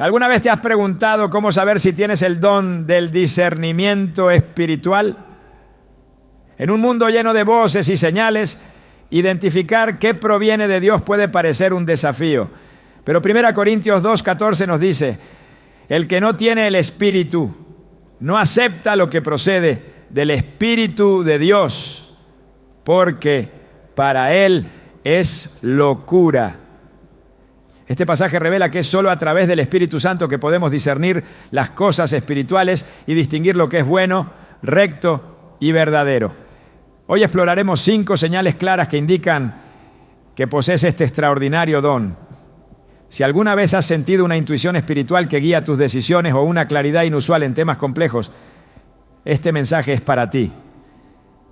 ¿Alguna vez te has preguntado cómo saber si tienes el don del discernimiento espiritual? En un mundo lleno de voces y señales, identificar qué proviene de Dios puede parecer un desafío. Pero 1 Corintios 2:14 nos dice, el que no tiene el Espíritu no acepta lo que procede del Espíritu de Dios, porque para él es locura. Este pasaje revela que es solo a través del Espíritu Santo que podemos discernir las cosas espirituales y distinguir lo que es bueno, recto y verdadero. Hoy exploraremos 5 señales claras que indican que posees este extraordinario don. Si alguna vez has sentido una intuición espiritual que guía tus decisiones o una claridad inusual en temas complejos, este mensaje es para ti.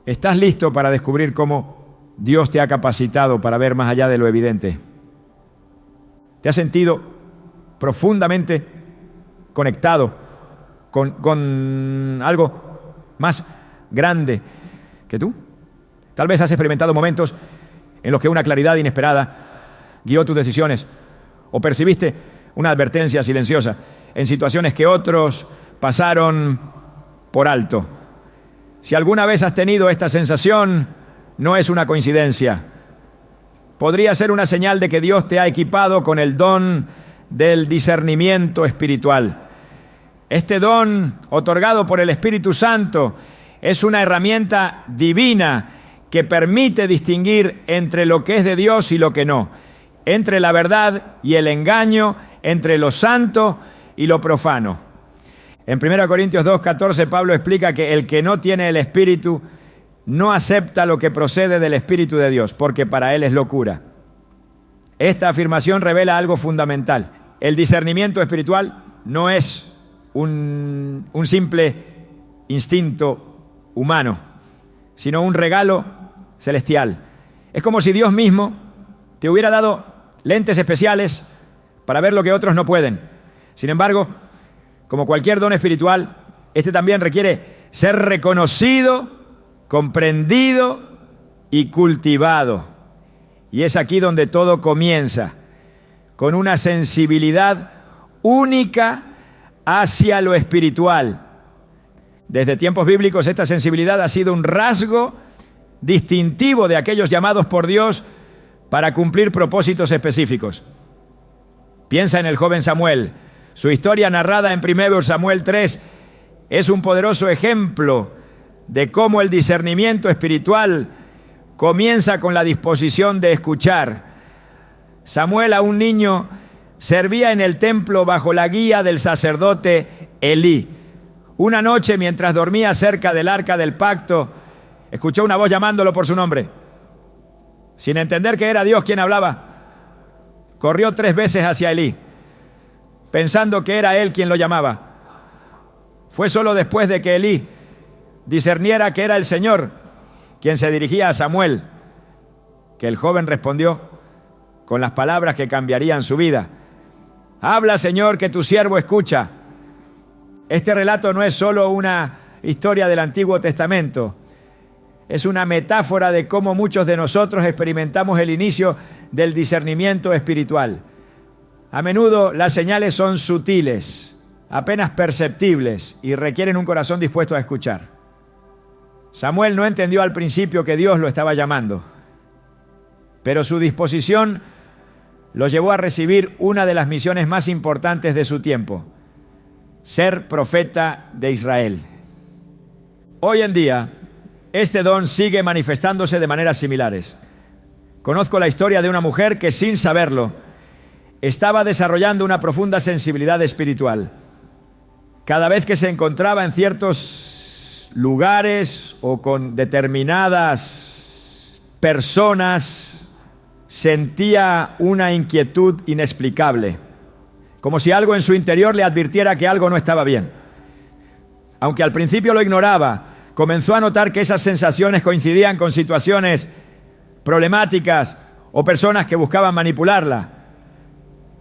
¿Estás listo para descubrir cómo Dios te ha capacitado para ver más allá de lo evidente? ¿Te has sentido profundamente conectado con algo más grande que tú? Tal vez has experimentado momentos en los que una claridad inesperada guió tus decisiones o percibiste una advertencia silenciosa en situaciones que otros pasaron por alto. Si alguna vez has tenido esta sensación, no es una coincidencia. Podría ser una señal de que Dios te ha equipado con el don del discernimiento espiritual. Este don, otorgado por el Espíritu Santo, es una herramienta divina que permite distinguir entre lo que es de Dios y lo que no, entre la verdad y el engaño, entre lo santo y lo profano. En 1 Corintios 2:14, Pablo explica que el que no tiene el Espíritu no acepta lo que procede del Espíritu de Dios, porque para él es locura. Esta afirmación revela algo fundamental. El discernimiento espiritual no es un simple instinto humano, sino un regalo celestial. Es como si Dios mismo te hubiera dado lentes especiales para ver lo que otros no pueden. Sin embargo, como cualquier don espiritual, este también requiere ser reconocido, comprendido y cultivado. Y es aquí donde todo comienza, con una sensibilidad única hacia lo espiritual. Desde tiempos bíblicos esta sensibilidad ha sido un rasgo distintivo de aquellos llamados por Dios para cumplir propósitos específicos. Piensa en el joven Samuel. Su historia narrada en 1 Samuel 3 es un poderoso ejemplo de cómo el discernimiento espiritual comienza con la disposición de escuchar. Samuel, aún niño, servía en el templo bajo la guía del sacerdote Elí. Una noche, mientras dormía cerca del arca del pacto, escuchó una voz llamándolo por su nombre. Sin entender que era Dios quien hablaba, corrió 3 veces hacia Elí, pensando que era él quien lo llamaba. Fue solo después de que Elí discerniera que era el Señor quien se dirigía a Samuel, que el joven respondió con las palabras que cambiarían su vida. Habla, Señor, que tu siervo escucha. Este relato no es solo una historia del Antiguo Testamento, es una metáfora de cómo muchos de nosotros experimentamos el inicio del discernimiento espiritual. A menudo las señales son sutiles, apenas perceptibles y requieren un corazón dispuesto a escuchar. Samuel no entendió al principio que Dios lo estaba llamando, pero su disposición lo llevó a recibir una de las misiones más importantes de su tiempo: ser profeta de Israel. Hoy en día, este don sigue manifestándose de maneras similares. Conozco la historia de una mujer que, sin saberlo, estaba desarrollando una profunda sensibilidad espiritual. Cada vez que se encontraba en ciertos lugares o con determinadas personas, sentía una inquietud inexplicable, como si algo en su interior le advirtiera que algo no estaba bien. Aunque al principio lo ignoraba, comenzó a notar que esas sensaciones coincidían con situaciones problemáticas o personas que buscaban manipularla.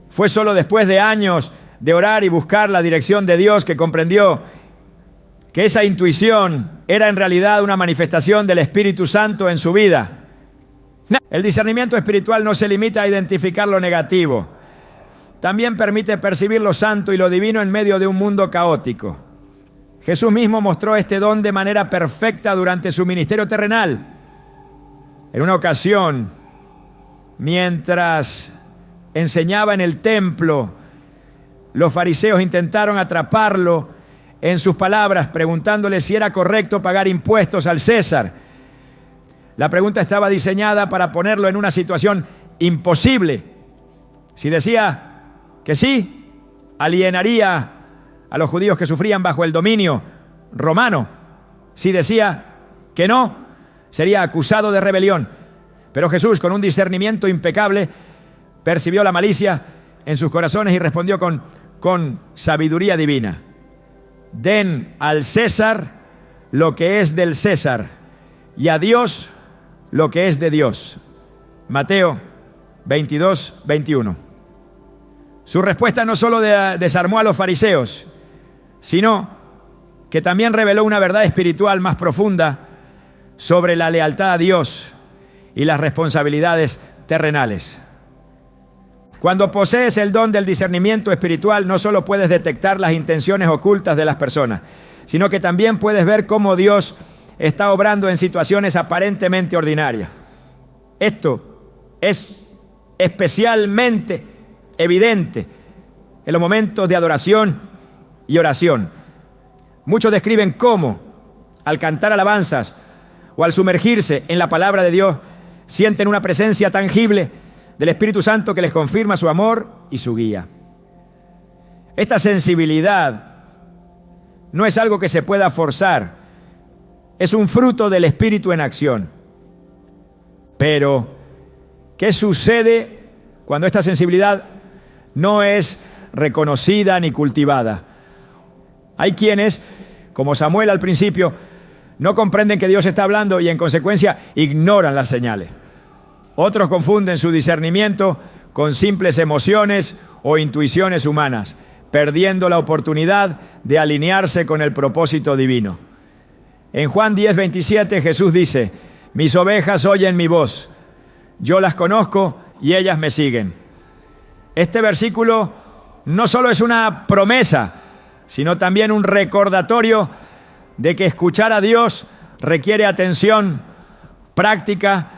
Fue solo después de años de orar y buscar la dirección de Dios que comprendió que esa intuición era en realidad una manifestación del Espíritu Santo en su vida. El discernimiento espiritual no se limita a identificar lo negativo. también permite percibir lo santo y lo divino en medio de un mundo caótico. Jesús mismo mostró este don de manera perfecta durante su ministerio terrenal. En una ocasión, mientras enseñaba en el templo, los fariseos intentaron atraparlo en sus palabras, preguntándole si era correcto pagar impuestos al César. La pregunta estaba diseñada para ponerlo en una situación imposible. Si decía que sí, alienaría a los judíos que sufrían bajo el dominio romano. Si decía que no, sería acusado de rebelión. Pero Jesús, con un discernimiento impecable, percibió la malicia en sus corazones y respondió con sabiduría divina: den al César lo que es del César y a Dios lo que es de Dios. Mateo 22, 21. Su respuesta no solo desarmó a los fariseos, sino que también reveló una verdad espiritual más profunda sobre la lealtad a Dios y las responsabilidades terrenales. Cuando posees el don del discernimiento espiritual, no solo puedes detectar las intenciones ocultas de las personas, sino que también puedes ver cómo Dios está obrando en situaciones aparentemente ordinarias. Esto es especialmente evidente en los momentos de adoración y oración. Muchos describen cómo, al cantar alabanzas o al sumergirse en la palabra de Dios, sienten una presencia tangible del Espíritu Santo que les confirma su amor y su guía. Esta sensibilidad no es algo que se pueda forzar, es un fruto del Espíritu en acción. Pero, ¿qué sucede cuando esta sensibilidad no es reconocida ni cultivada? Hay quienes, como Samuel al principio, no comprenden que Dios está hablando y en consecuencia ignoran las señales. Otros confunden su discernimiento con simples emociones o intuiciones humanas, perdiendo la oportunidad de alinearse con el propósito divino. En Juan 10:27 Jesús dice: mis ovejas oyen mi voz, yo las conozco y ellas me siguen. Este versículo no solo es una promesa, sino también un recordatorio de que escuchar a Dios requiere atención, práctica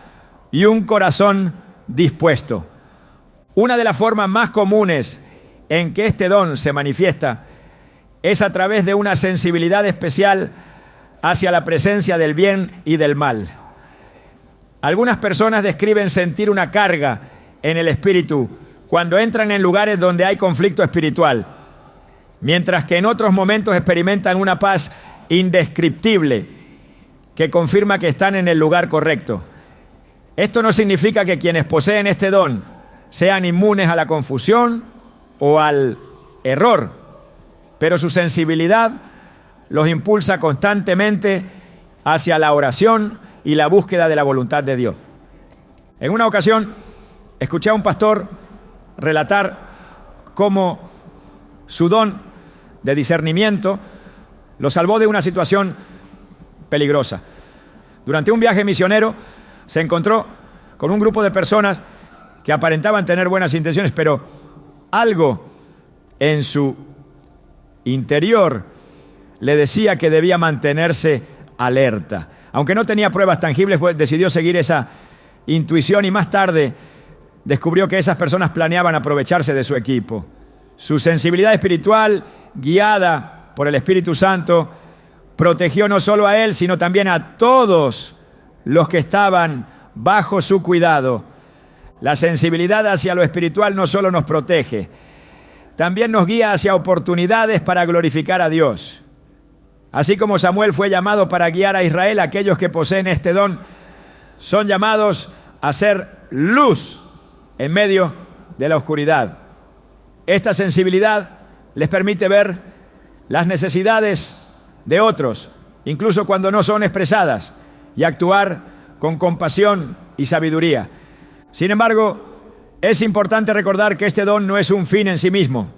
y un corazón dispuesto. Una de las formas más comunes en que este don se manifiesta es a través de una sensibilidad especial hacia la presencia del bien y del mal. Algunas personas describen sentir una carga en el espíritu cuando entran en lugares donde hay conflicto espiritual, mientras que en otros momentos experimentan una paz indescriptible que confirma que están en el lugar correcto. Esto no significa que quienes poseen este don sean inmunes a la confusión o al error, pero su sensibilidad los impulsa constantemente hacia la oración y la búsqueda de la voluntad de Dios. En una ocasión, escuché a un pastor relatar cómo su don de discernimiento lo salvó de una situación peligrosa. Durante un viaje misionero se encontró con un grupo de personas que aparentaban tener buenas intenciones, pero algo en su interior le decía que debía mantenerse alerta. Aunque no tenía pruebas tangibles, pues decidió seguir esa intuición y más tarde descubrió que esas personas planeaban aprovecharse de su equipo. Su sensibilidad espiritual, guiada por el Espíritu Santo, protegió no solo a él, sino también a todos los que estaban bajo su cuidado. La sensibilidad hacia lo espiritual no solo nos protege, también nos guía hacia oportunidades para glorificar a Dios. Así como Samuel fue llamado para guiar a Israel, aquellos que poseen este don son llamados a ser luz en medio de la oscuridad. Esta sensibilidad les permite ver las necesidades de otros, incluso cuando no son expresadas, y actuar con compasión y sabiduría. Sin embargo, es importante recordar que este don no es un fin en sí mismo,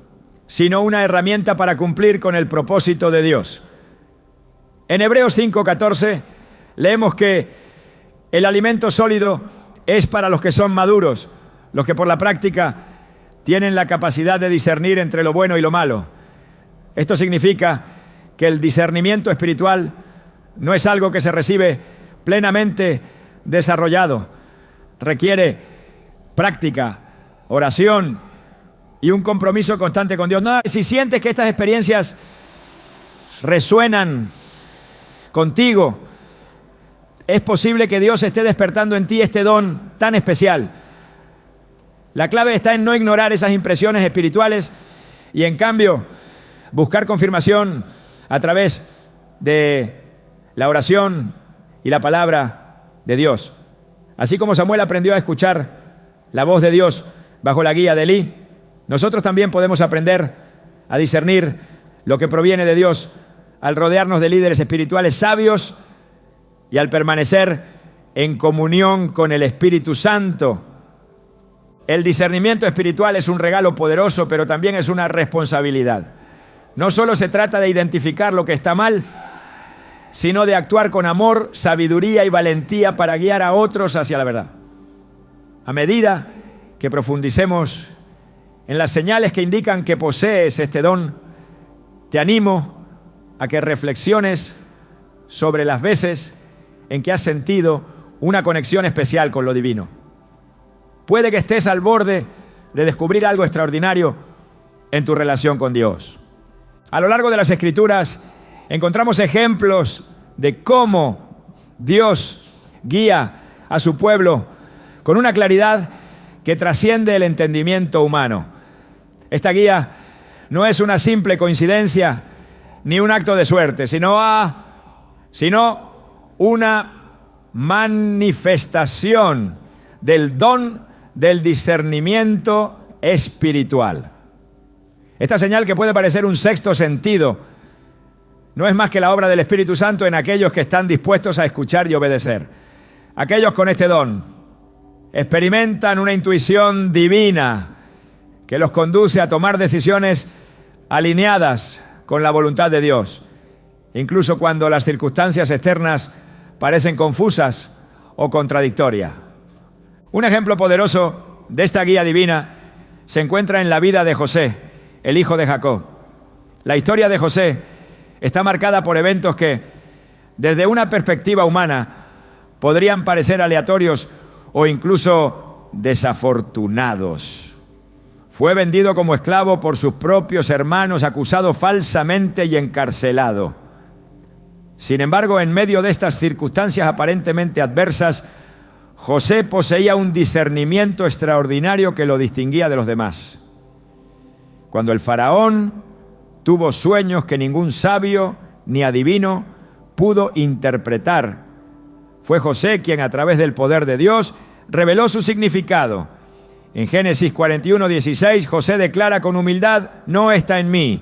sino una herramienta para cumplir con el propósito de Dios. En Hebreos 5:14 leemos que el alimento sólido es para los que son maduros, los que por la práctica tienen la capacidad de discernir entre lo bueno y lo malo. Esto significa que el discernimiento espiritual no es algo que se recibe plenamente desarrollado. Requiere práctica, oración y un compromiso constante con Dios. No, si sientes que estas experiencias resuenan contigo, es posible que Dios esté despertando en ti este don tan especial. La clave está en no ignorar esas impresiones espirituales y, en cambio, buscar confirmación a través de la oración y la palabra de Dios. Así como Samuel aprendió a escuchar la voz de Dios bajo la guía de Elí, nosotros también podemos aprender a discernir lo que proviene de Dios al rodearnos de líderes espirituales sabios y al permanecer en comunión con el Espíritu Santo. El discernimiento espiritual es un regalo poderoso, pero también es una responsabilidad. No solo se trata de identificar lo que está mal, sino de actuar con amor, sabiduría y valentía para guiar a otros hacia la verdad. A medida que profundicemos en las señales que indican que posees este don, te animo a que reflexiones sobre las veces en que has sentido una conexión especial con lo divino. Puede que estés al borde de descubrir algo extraordinario en tu relación con Dios. A lo largo de las Escrituras encontramos ejemplos de cómo Dios guía a su pueblo con una claridad que trasciende el entendimiento humano. Esta guía no es una simple coincidencia ni un acto de suerte, sino una manifestación del don del discernimiento espiritual. Esta señal, que puede parecer un sexto sentido, no es más que la obra del Espíritu Santo en aquellos que están dispuestos a escuchar y obedecer. Aquellos con este don experimentan una intuición divina que los conduce a tomar decisiones alineadas con la voluntad de Dios, incluso cuando las circunstancias externas parecen confusas o contradictorias. Un ejemplo poderoso de esta guía divina se encuentra en la vida de José, el hijo de Jacob. La historia de José está marcada por eventos que, desde una perspectiva humana, podrían parecer aleatorios o incluso desafortunados. Fue vendido como esclavo por sus propios hermanos, acusado falsamente y encarcelado. Sin embargo, en medio de estas circunstancias aparentemente adversas, José poseía un discernimiento extraordinario que lo distinguía de los demás. Cuando el faraón tuvo sueños que ningún sabio ni adivino pudo interpretar, fue José quien, a través del poder de Dios, reveló su significado. En Génesis 41:16, José declara con humildad: no está en mí.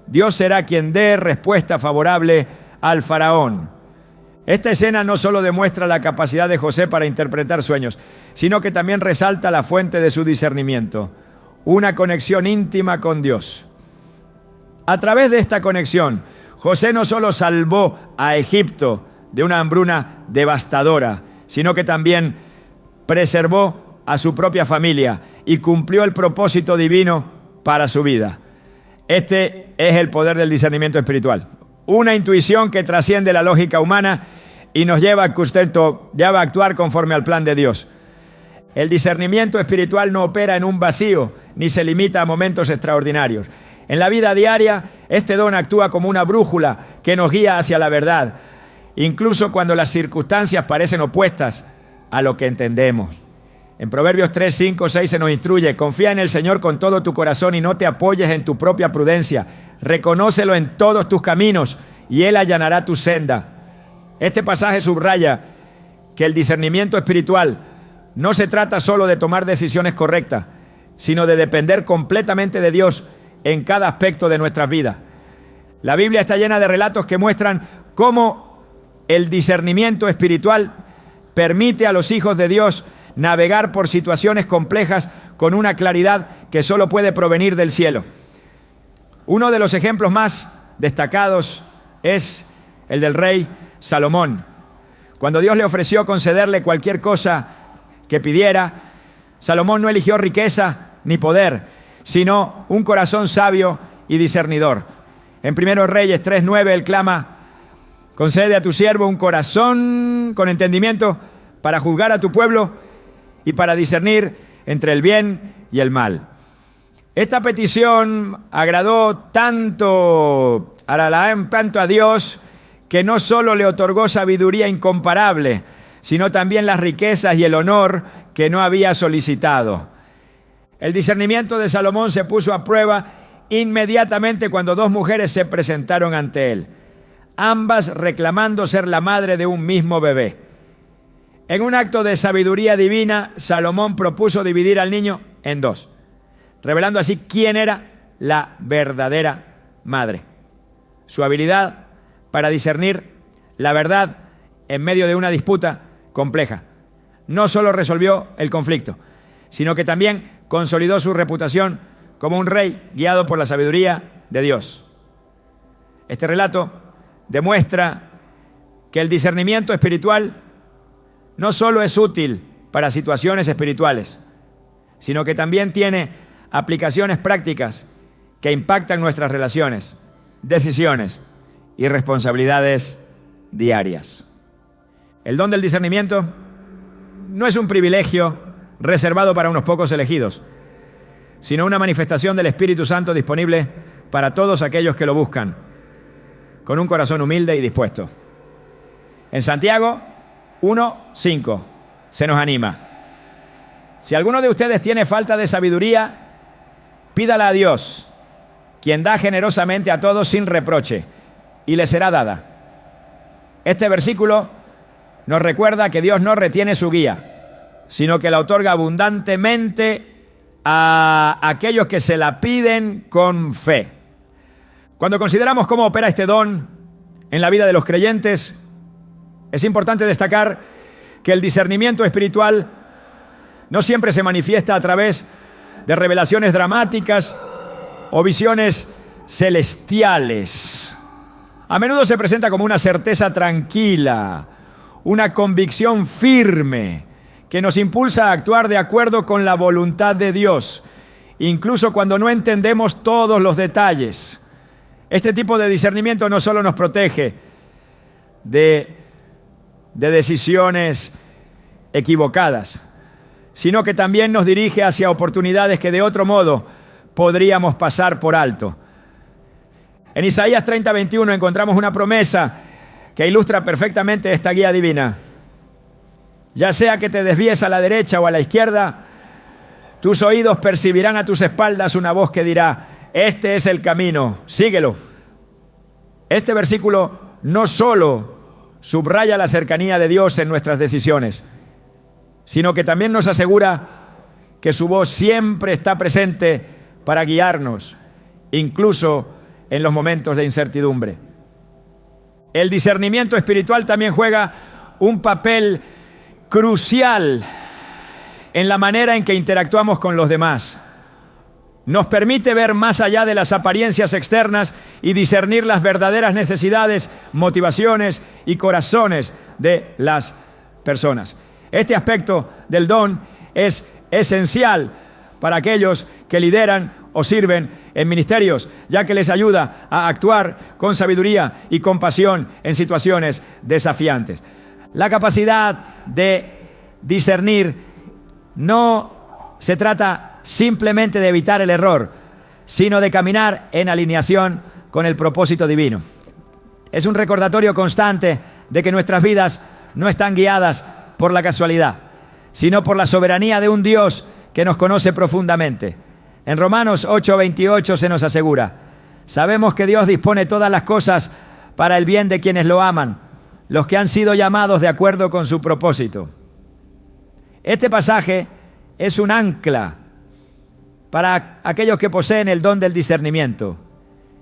Dios será quien dé respuesta favorable al faraón. Esta escena no solo demuestra la capacidad de José para interpretar sueños, sino que también resalta la fuente de su discernimiento, una conexión íntima con Dios. A través de esta conexión, José no solo salvó a Egipto de una hambruna devastadora, sino que también preservó a su propia familia y cumplió el propósito divino para su vida. Este es el poder del discernimiento espiritual. Una intuición que trasciende la lógica humana y nos lleva a actuar conforme al plan de Dios. El discernimiento espiritual no opera en un vacío ni se limita a momentos extraordinarios. En la vida diaria, este don actúa como una brújula que nos guía hacia la verdad, incluso cuando las circunstancias parecen opuestas a lo que entendemos. En Proverbios 3, 5, 6 se nos instruye: confía en el Señor con todo tu corazón y no te apoyes en tu propia prudencia. Reconócelo en todos tus caminos y Él allanará tu senda. Este pasaje subraya que el discernimiento espiritual no se trata solo de tomar decisiones correctas, sino de depender completamente de Dios en cada aspecto de nuestras vidas. La Biblia está llena de relatos que muestran cómo el discernimiento espiritual permite a los hijos de Dios navegar por situaciones complejas con una claridad que solo puede provenir del cielo. Uno de los ejemplos más destacados es el del rey Salomón. Cuando Dios le ofreció concederle cualquier cosa que pidiera, Salomón no eligió riqueza ni poder, sino un corazón sabio y discernidor. En 1 Reyes 3:9 él clama: concede a tu siervo un corazón con entendimiento para juzgar a tu pueblo y para discernir entre el bien y el mal. Esta petición agradó tanto a Dios, que no solo le otorgó sabiduría incomparable, sino también las riquezas y el honor que no había solicitado. El discernimiento de Salomón se puso a prueba inmediatamente cuando dos mujeres se presentaron ante él, ambas reclamando ser la madre de un mismo bebé. En un acto de sabiduría divina, Salomón propuso dividir al niño en dos, revelando así quién era la verdadera madre. Su habilidad para discernir la verdad en medio de una disputa compleja no solo resolvió el conflicto, sino que también consolidó su reputación como un rey guiado por la sabiduría de Dios. Este relato demuestra que el discernimiento espiritual no solo es útil para situaciones espirituales, sino que también tiene aplicaciones prácticas que impactan nuestras relaciones, decisiones y responsabilidades diarias. El don del discernimiento no es un privilegio reservado para unos pocos elegidos, sino una manifestación del Espíritu Santo disponible para todos aquellos que lo buscan, con un corazón humilde y dispuesto. En Santiago 1:5 se nos anima: si alguno de ustedes tiene falta de sabiduría, pídala a Dios, quien da generosamente a todos sin reproche, y le será dada. Este versículo nos recuerda que Dios no retiene su guía, sino que la otorga abundantemente a aquellos que se la piden con fe. Cuando consideramos cómo opera este don en la vida de los creyentes, es importante destacar que el discernimiento espiritual no siempre se manifiesta a través de revelaciones dramáticas o visiones celestiales. A menudo se presenta como una certeza tranquila, una convicción firme que nos impulsa a actuar de acuerdo con la voluntad de Dios, incluso cuando no entendemos todos los detalles. Este tipo de discernimiento no solo nos protege de decisiones equivocadas, sino que también nos dirige hacia oportunidades que de otro modo podríamos pasar por alto. En Isaías 30:21 encontramos una promesa que ilustra perfectamente esta guía divina. Ya sea que te desvíes a la derecha o a la izquierda, tus oídos percibirán a tus espaldas una voz que dirá: este es el camino, síguelo. Este versículo no solo subraya la cercanía de Dios en nuestras decisiones, sino que también nos asegura que su voz siempre está presente para guiarnos, incluso en los momentos de incertidumbre. El discernimiento espiritual también juega un papel crucial en la manera en que interactuamos con los demás. Nos permite ver más allá de las apariencias externas y discernir las verdaderas necesidades, motivaciones y corazones de las personas. Este aspecto del don es esencial para aquellos que lideran o sirven en ministerios, ya que les ayuda a actuar con sabiduría y compasión en situaciones desafiantes. La capacidad de discernir no se trata simplemente de evitar el error, sino de caminar en alineación con el propósito divino. Es un recordatorio constante de que nuestras vidas no están guiadas por la casualidad, sino por la soberanía de un Dios que nos conoce profundamente. En Romanos 8:28 se nos asegura: sabemos que Dios dispone todas las cosas para el bien de quienes lo aman, los que han sido llamados de acuerdo con su propósito. Este pasaje es un ancla para aquellos que poseen el don del discernimiento,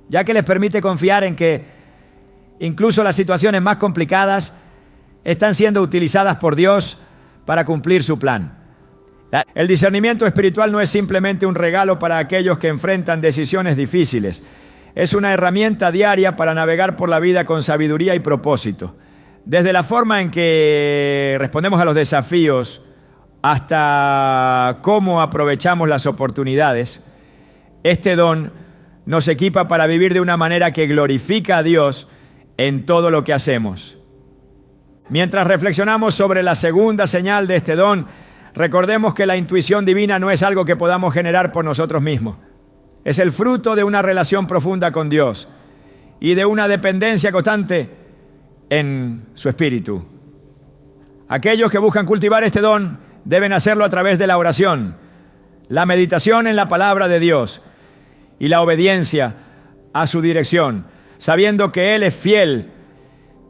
ya que les permite confiar en que incluso las situaciones más complicadas están siendo utilizadas por Dios para cumplir su plan. El discernimiento espiritual no es simplemente un regalo para aquellos que enfrentan decisiones difíciles. Es una herramienta diaria para navegar por la vida con sabiduría y propósito. Desde la forma en que respondemos a los desafíos hasta cómo aprovechamos las oportunidades, Este don nos equipa para vivir de una manera que glorifica a Dios en todo lo que hacemos. Mientras reflexionamos sobre la segunda señal de este don, recordemos que la intuición divina no es algo que podamos generar por nosotros mismos. Es el fruto de una relación profunda con Dios y de una dependencia constante en su Espíritu. Aquellos que buscan cultivar este don deben hacerlo a través de la oración, la meditación en la palabra de Dios y la obediencia a su dirección, sabiendo que Él es fiel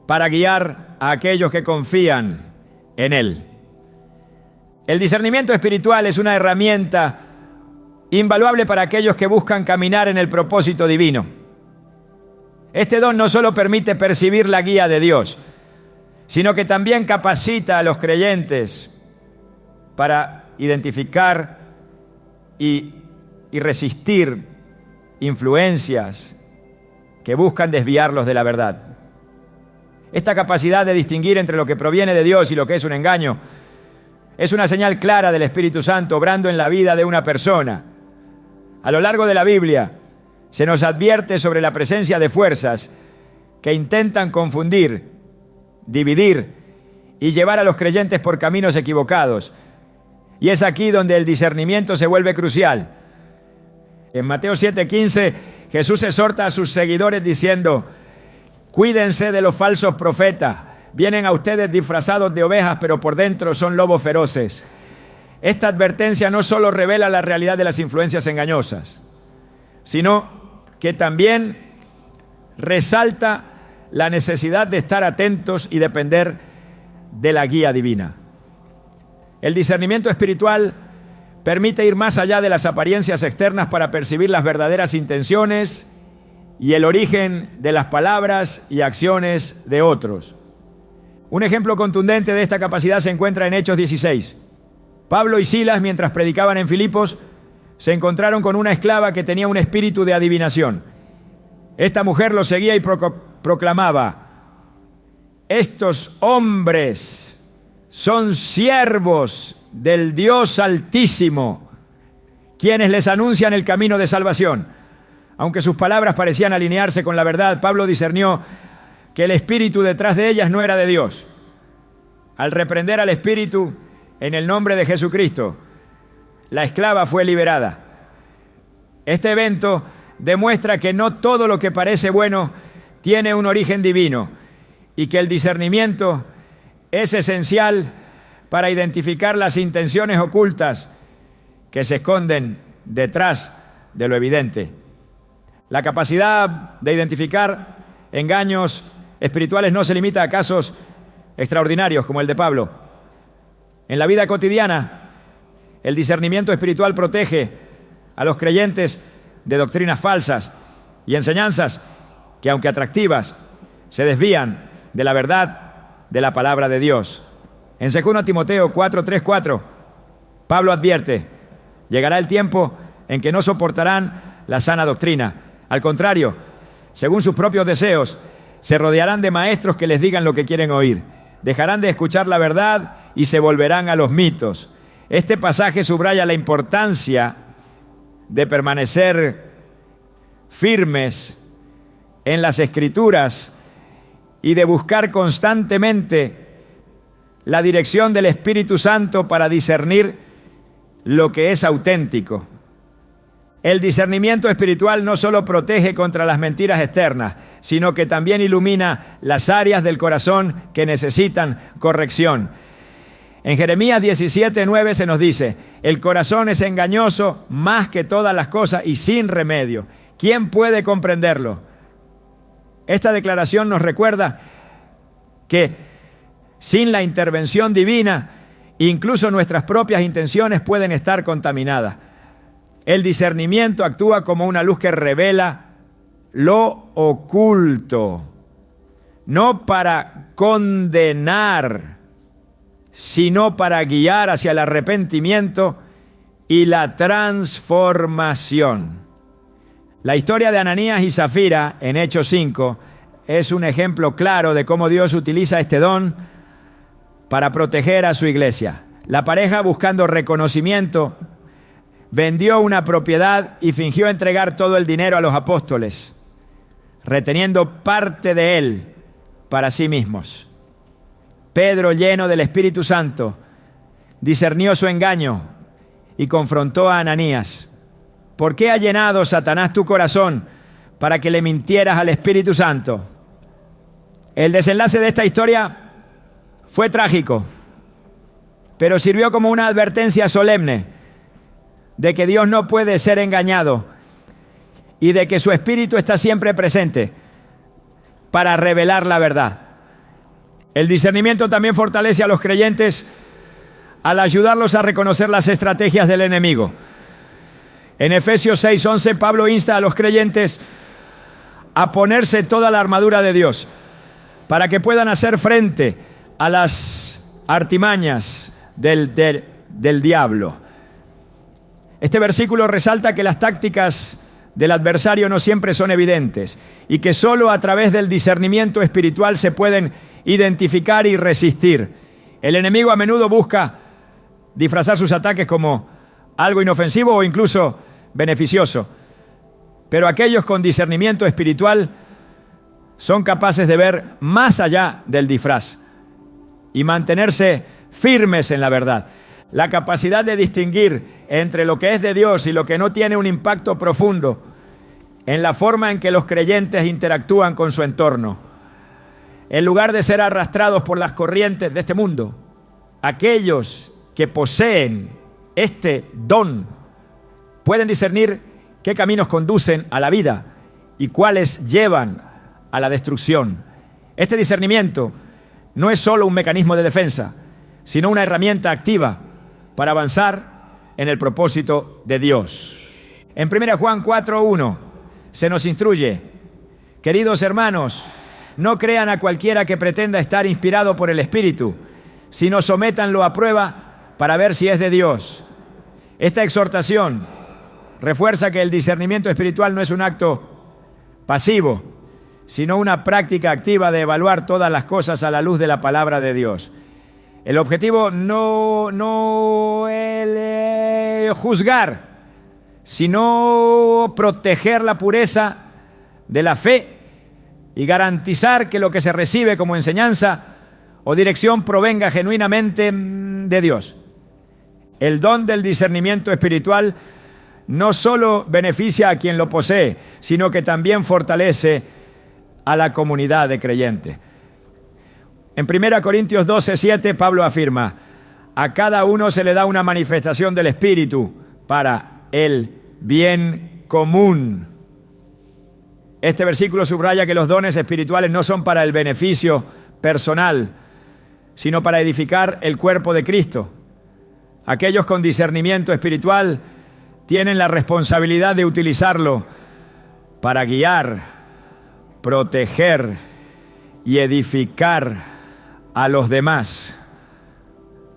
para guiar a aquellos que confían en Él. El discernimiento espiritual es una herramienta invaluable para aquellos que buscan caminar en el propósito divino. Este don no solo permite percibir la guía de Dios, sino que también capacita a los creyentes para identificar y resistir influencias que buscan desviarlos de la verdad. Esta capacidad de distinguir entre lo que proviene de Dios y lo que es un engaño es una señal clara del Espíritu Santo obrando en la vida de una persona. A lo largo de la Biblia se nos advierte sobre la presencia de fuerzas que intentan confundir, dividir y llevar a los creyentes por caminos equivocados. Y es aquí donde el discernimiento se vuelve crucial. En Mateo 7:15, Jesús exhorta a sus seguidores diciendo: cuídense de los falsos profetas. Vienen a ustedes disfrazados de ovejas, pero por dentro son lobos feroces. Esta advertencia no solo revela la realidad de las influencias engañosas, sino que también resalta la necesidad de estar atentos y depender de la guía divina. El discernimiento espiritual permite ir más allá de las apariencias externas para percibir las verdaderas intenciones y el origen de las palabras y acciones de otros. Un ejemplo contundente de esta capacidad se encuentra en Hechos 16. Pablo y Silas, mientras predicaban en Filipos, se encontraron con una esclava que tenía un espíritu de adivinación. Esta mujer los seguía y proclamaba: estos hombres son siervos del Dios Altísimo, quienes les anuncian el camino de salvación. Aunque sus palabras parecían alinearse con la verdad, Pablo discernió que el espíritu detrás de ellas no era de Dios. Al reprender al espíritu en el nombre de Jesucristo, la esclava fue liberada. Este evento demuestra que no todo lo que parece bueno tiene un origen divino y que el discernimiento es esencial para identificar las intenciones ocultas que se esconden detrás de lo evidente. La capacidad de identificar engaños espirituales no se limita a casos extraordinarios como el de Pablo. En la vida cotidiana, el discernimiento espiritual protege a los creyentes de doctrinas falsas y enseñanzas que, aunque atractivas, se desvían de la verdad de la palabra de Dios. En 2 Timoteo 4:3-4, Pablo advierte: llegará el tiempo en que no soportarán la sana doctrina. Al contrario, según sus propios deseos, se rodearán de maestros que les digan lo que quieren oír. Dejarán de escuchar la verdad y se volverán a los mitos. Este pasaje subraya la importancia de permanecer firmes en las Escrituras y de buscar constantemente la dirección del Espíritu Santo para discernir lo que es auténtico. El discernimiento espiritual no solo protege contra las mentiras externas, sino que también ilumina las áreas del corazón que necesitan corrección. En Jeremías 17:9 se nos dice: el corazón es engañoso más que todas las cosas y sin remedio. ¿Quién puede comprenderlo? Esta declaración nos recuerda que sin la intervención divina, incluso nuestras propias intenciones pueden estar contaminadas. El discernimiento actúa como una luz que revela lo oculto, no para condenar, sino para guiar hacia el arrepentimiento y la transformación. La historia de Ananías y Zafira en Hechos 5 es un ejemplo claro de cómo Dios utiliza este don para proteger a su iglesia. La pareja, buscando reconocimiento, vendió una propiedad y fingió entregar todo el dinero a los apóstoles, reteniendo parte de él para sí mismos. Pedro, lleno del Espíritu Santo, discernió su engaño y confrontó a Ananías. ¿Por qué ha llenado Satanás tu corazón para que le mintieras al Espíritu Santo? El desenlace de esta historia fue trágico, pero sirvió como una advertencia solemne de que Dios no puede ser engañado y de que su Espíritu está siempre presente para revelar la verdad. El discernimiento también fortalece a los creyentes al ayudarlos a reconocer las estrategias del enemigo. En Efesios 6:11, Pablo insta a los creyentes a ponerse toda la armadura de Dios para que puedan hacer frente a las artimañas del diablo. Este versículo resalta que las tácticas del adversario no siempre son evidentes y que solo a través del discernimiento espiritual se pueden identificar y resistir. El enemigo a menudo busca disfrazar sus ataques como algo inofensivo o incluso beneficioso, pero aquellos con discernimiento espiritual son capaces de ver más allá del disfraz y mantenerse firmes en la verdad. La capacidad de distinguir entre lo que es de Dios y lo que no tiene un impacto profundo en la forma en que los creyentes interactúan con su entorno. En lugar de ser arrastrados por las corrientes de este mundo, aquellos que poseen este don pueden discernir qué caminos conducen a la vida y cuáles llevan a la destrucción. Este discernimiento no es solo un mecanismo de defensa, sino una herramienta activa para avanzar en el propósito de Dios. En 1 Juan 4:1 se nos instruye: queridos hermanos, no crean a cualquiera que pretenda estar inspirado por el Espíritu, sino sométanlo a prueba para ver si es de Dios. Esta exhortación refuerza que el discernimiento espiritual no es un acto pasivo, sino una práctica activa de evaluar todas las cosas a la luz de la palabra de Dios. El objetivo no es juzgar, sino proteger la pureza de la fe y garantizar que lo que se recibe como enseñanza o dirección provenga genuinamente de Dios. El don del discernimiento espiritual no solo beneficia a quien lo posee, sino que también fortalece a la comunidad de creyentes. En 1 Corintios 12:7, Pablo afirma: a cada uno se le da una manifestación del Espíritu para el bien común. Este versículo subraya que los dones espirituales no son para el beneficio personal, sino para edificar el cuerpo de Cristo. Aquellos con discernimiento espiritual tienen la responsabilidad de utilizarlo para guiar, proteger y edificar a los demás,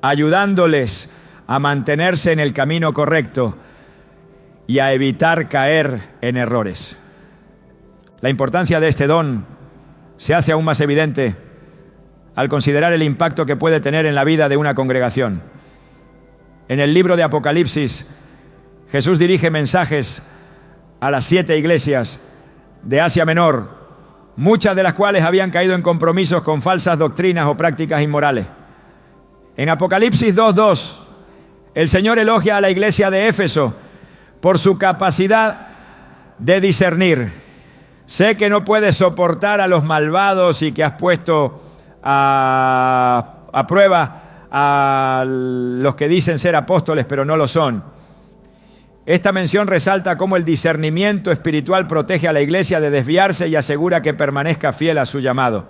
ayudándoles a mantenerse en el camino correcto y a evitar caer en errores. La importancia de este don se hace aún más evidente al considerar el impacto que puede tener en la vida de una congregación. En el libro de Apocalipsis, Jesús dirige mensajes a las 7 iglesias de Asia Menor, muchas de las cuales habían caído en compromisos con falsas doctrinas o prácticas inmorales. En Apocalipsis 2:2, el Señor elogia a la iglesia de Éfeso por su capacidad de discernir. Sé que no puedes soportar a los malvados y que has puesto a prueba a los que dicen ser apóstoles pero no lo son. Esta mención resalta cómo el discernimiento espiritual protege a la iglesia de desviarse y asegura que permanezca fiel a su llamado.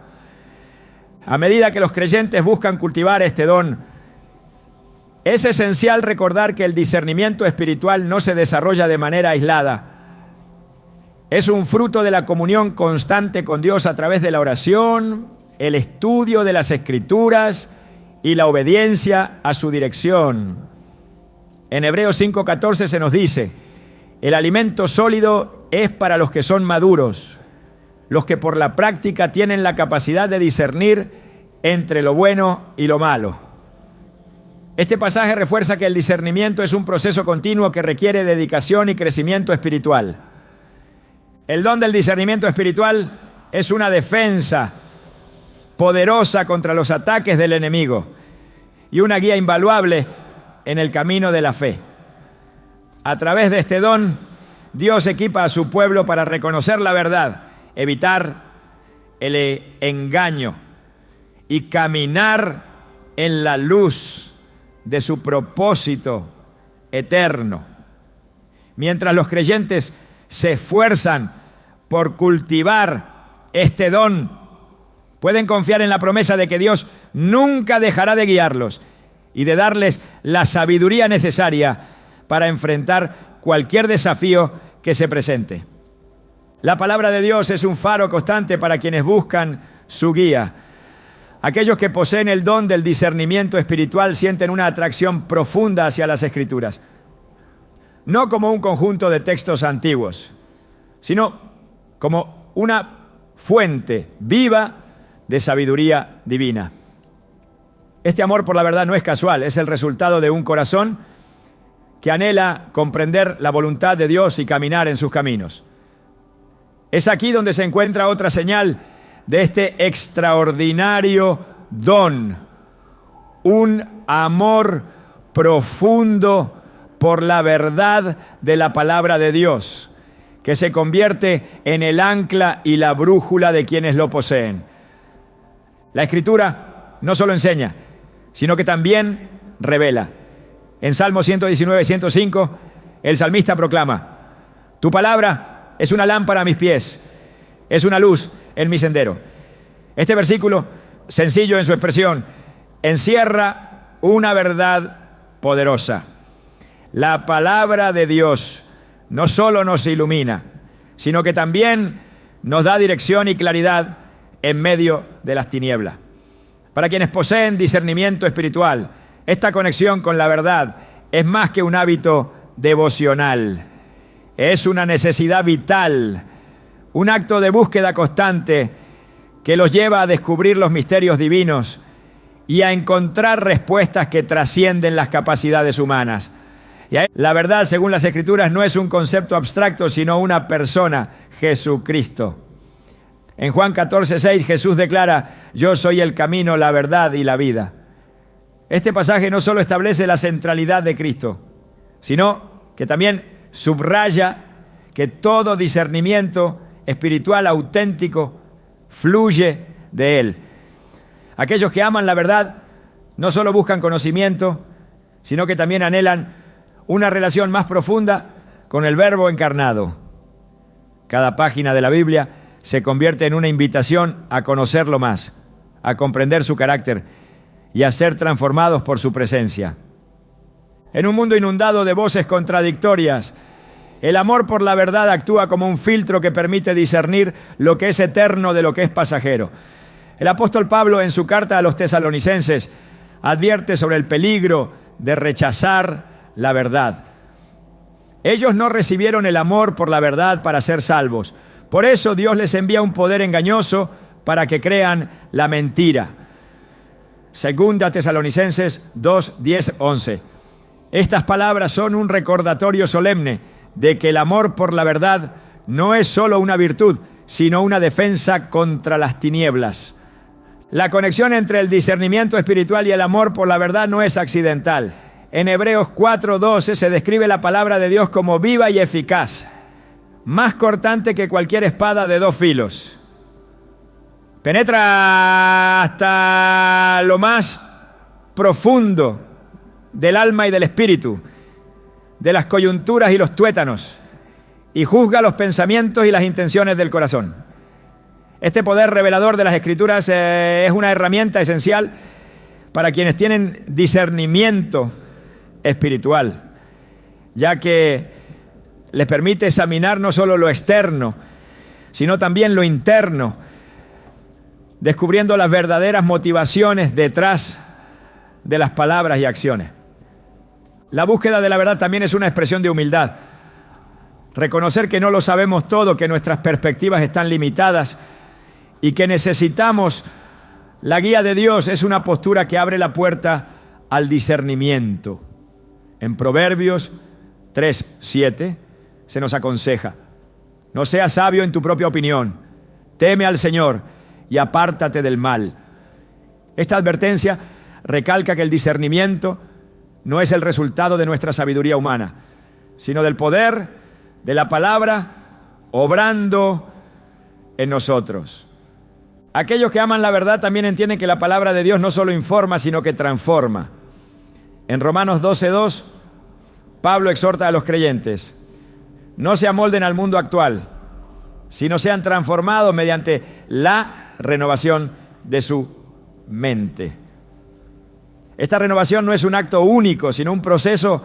A medida que los creyentes buscan cultivar este don, es esencial recordar que el discernimiento espiritual no se desarrolla de manera aislada. Es un fruto de la comunión constante con Dios a través de la oración, el estudio de las Escrituras y la obediencia a su dirección. En Hebreos 5:14 se nos dice: el alimento sólido es para los que son maduros, los que por la práctica tienen la capacidad de discernir entre lo bueno y lo malo. Este pasaje refuerza que el discernimiento es un proceso continuo que requiere dedicación y crecimiento espiritual. El don del discernimiento espiritual es una defensa poderosa contra los ataques del enemigo y una guía invaluable en el camino de la fe. A través de este don, Dios equipa a su pueblo para reconocer la verdad, evitar el engaño y caminar en la luz de su propósito eterno. Mientras los creyentes se esfuerzan por cultivar este don, pueden confiar en la promesa de que Dios nunca dejará de guiarlos y de darles la sabiduría necesaria para enfrentar cualquier desafío que se presente. La palabra de Dios es un faro constante para quienes buscan su guía. Aquellos que poseen el don del discernimiento espiritual sienten una atracción profunda hacia las Escrituras, no como un conjunto de textos antiguos, sino como una fuente viva de sabiduría divina. Este amor por la verdad no es casual, es el resultado de un corazón que anhela comprender la voluntad de Dios y caminar en sus caminos. Es aquí donde se encuentra otra señal de este extraordinario don, un amor profundo por la verdad de la palabra de Dios, que se convierte en el ancla y la brújula de quienes lo poseen. La Escritura no solo enseña, sino que también revela. En Salmo 119, 105, el salmista proclama: tu palabra es una lámpara a mis pies, es una luz en mi sendero. Este versículo, sencillo en su expresión, encierra una verdad poderosa. La palabra de Dios no solo nos ilumina, sino que también nos da dirección y claridad en medio de las tinieblas. Para quienes poseen discernimiento espiritual, esta conexión con la verdad es más que un hábito devocional. Es una necesidad vital, un acto de búsqueda constante que los lleva a descubrir los misterios divinos y a encontrar respuestas que trascienden las capacidades humanas. La verdad, según las Escrituras, no es un concepto abstracto, sino una persona, Jesucristo. En Juan 14:6, Jesús declara: yo soy el camino, la verdad y la vida. Este pasaje no solo establece la centralidad de Cristo, sino que también subraya que todo discernimiento espiritual auténtico fluye de Él. Aquellos que aman la verdad no solo buscan conocimiento, sino que también anhelan una relación más profunda con el Verbo encarnado. Cada página de la Biblia se convierte en una invitación a conocerlo más, a comprender su carácter y a ser transformados por su presencia. En un mundo inundado de voces contradictorias, el amor por la verdad actúa como un filtro que permite discernir lo que es eterno de lo que es pasajero. El apóstol Pablo, en su carta a los tesalonicenses, advierte sobre el peligro de rechazar la verdad. Ellos no recibieron el amor por la verdad para ser salvos. Por eso Dios les envía un poder engañoso para que crean la mentira. Segunda Tesalonicenses 2, 10, 11. Estas palabras son un recordatorio solemne de que el amor por la verdad no es solo una virtud, sino una defensa contra las tinieblas. La conexión entre el discernimiento espiritual y el amor por la verdad no es accidental. En Hebreos 4:12 se describe la palabra de Dios como viva y eficaz, más cortante que cualquier espada de 2 filos. Penetra hasta lo más profundo del alma y del espíritu, de las coyunturas y los tuétanos, y juzga los pensamientos y las intenciones del corazón. Este poder revelador de las Escrituras es una herramienta esencial para quienes tienen discernimiento espiritual, ya que les permite examinar no solo lo externo, sino también lo interno, descubriendo las verdaderas motivaciones detrás de las palabras y acciones. La búsqueda de la verdad también es una expresión de humildad. Reconocer que no lo sabemos todo, que nuestras perspectivas están limitadas y que necesitamos la guía de Dios es una postura que abre la puerta al discernimiento. En Proverbios 3:7 se nos aconseja: no seas sabio en tu propia opinión, teme al Señor y apártate del mal. Esta advertencia recalca que el discernimiento no es el resultado de nuestra sabiduría humana, sino del poder de la palabra obrando en nosotros. Aquellos que aman la verdad también entienden que la palabra de Dios no solo informa, sino que transforma. En Romanos 12:2, Pablo exhorta a los creyentes: no se amolden al mundo actual, sino sean transformados mediante la renovación de su mente. Esta renovación no es un acto único, sino un proceso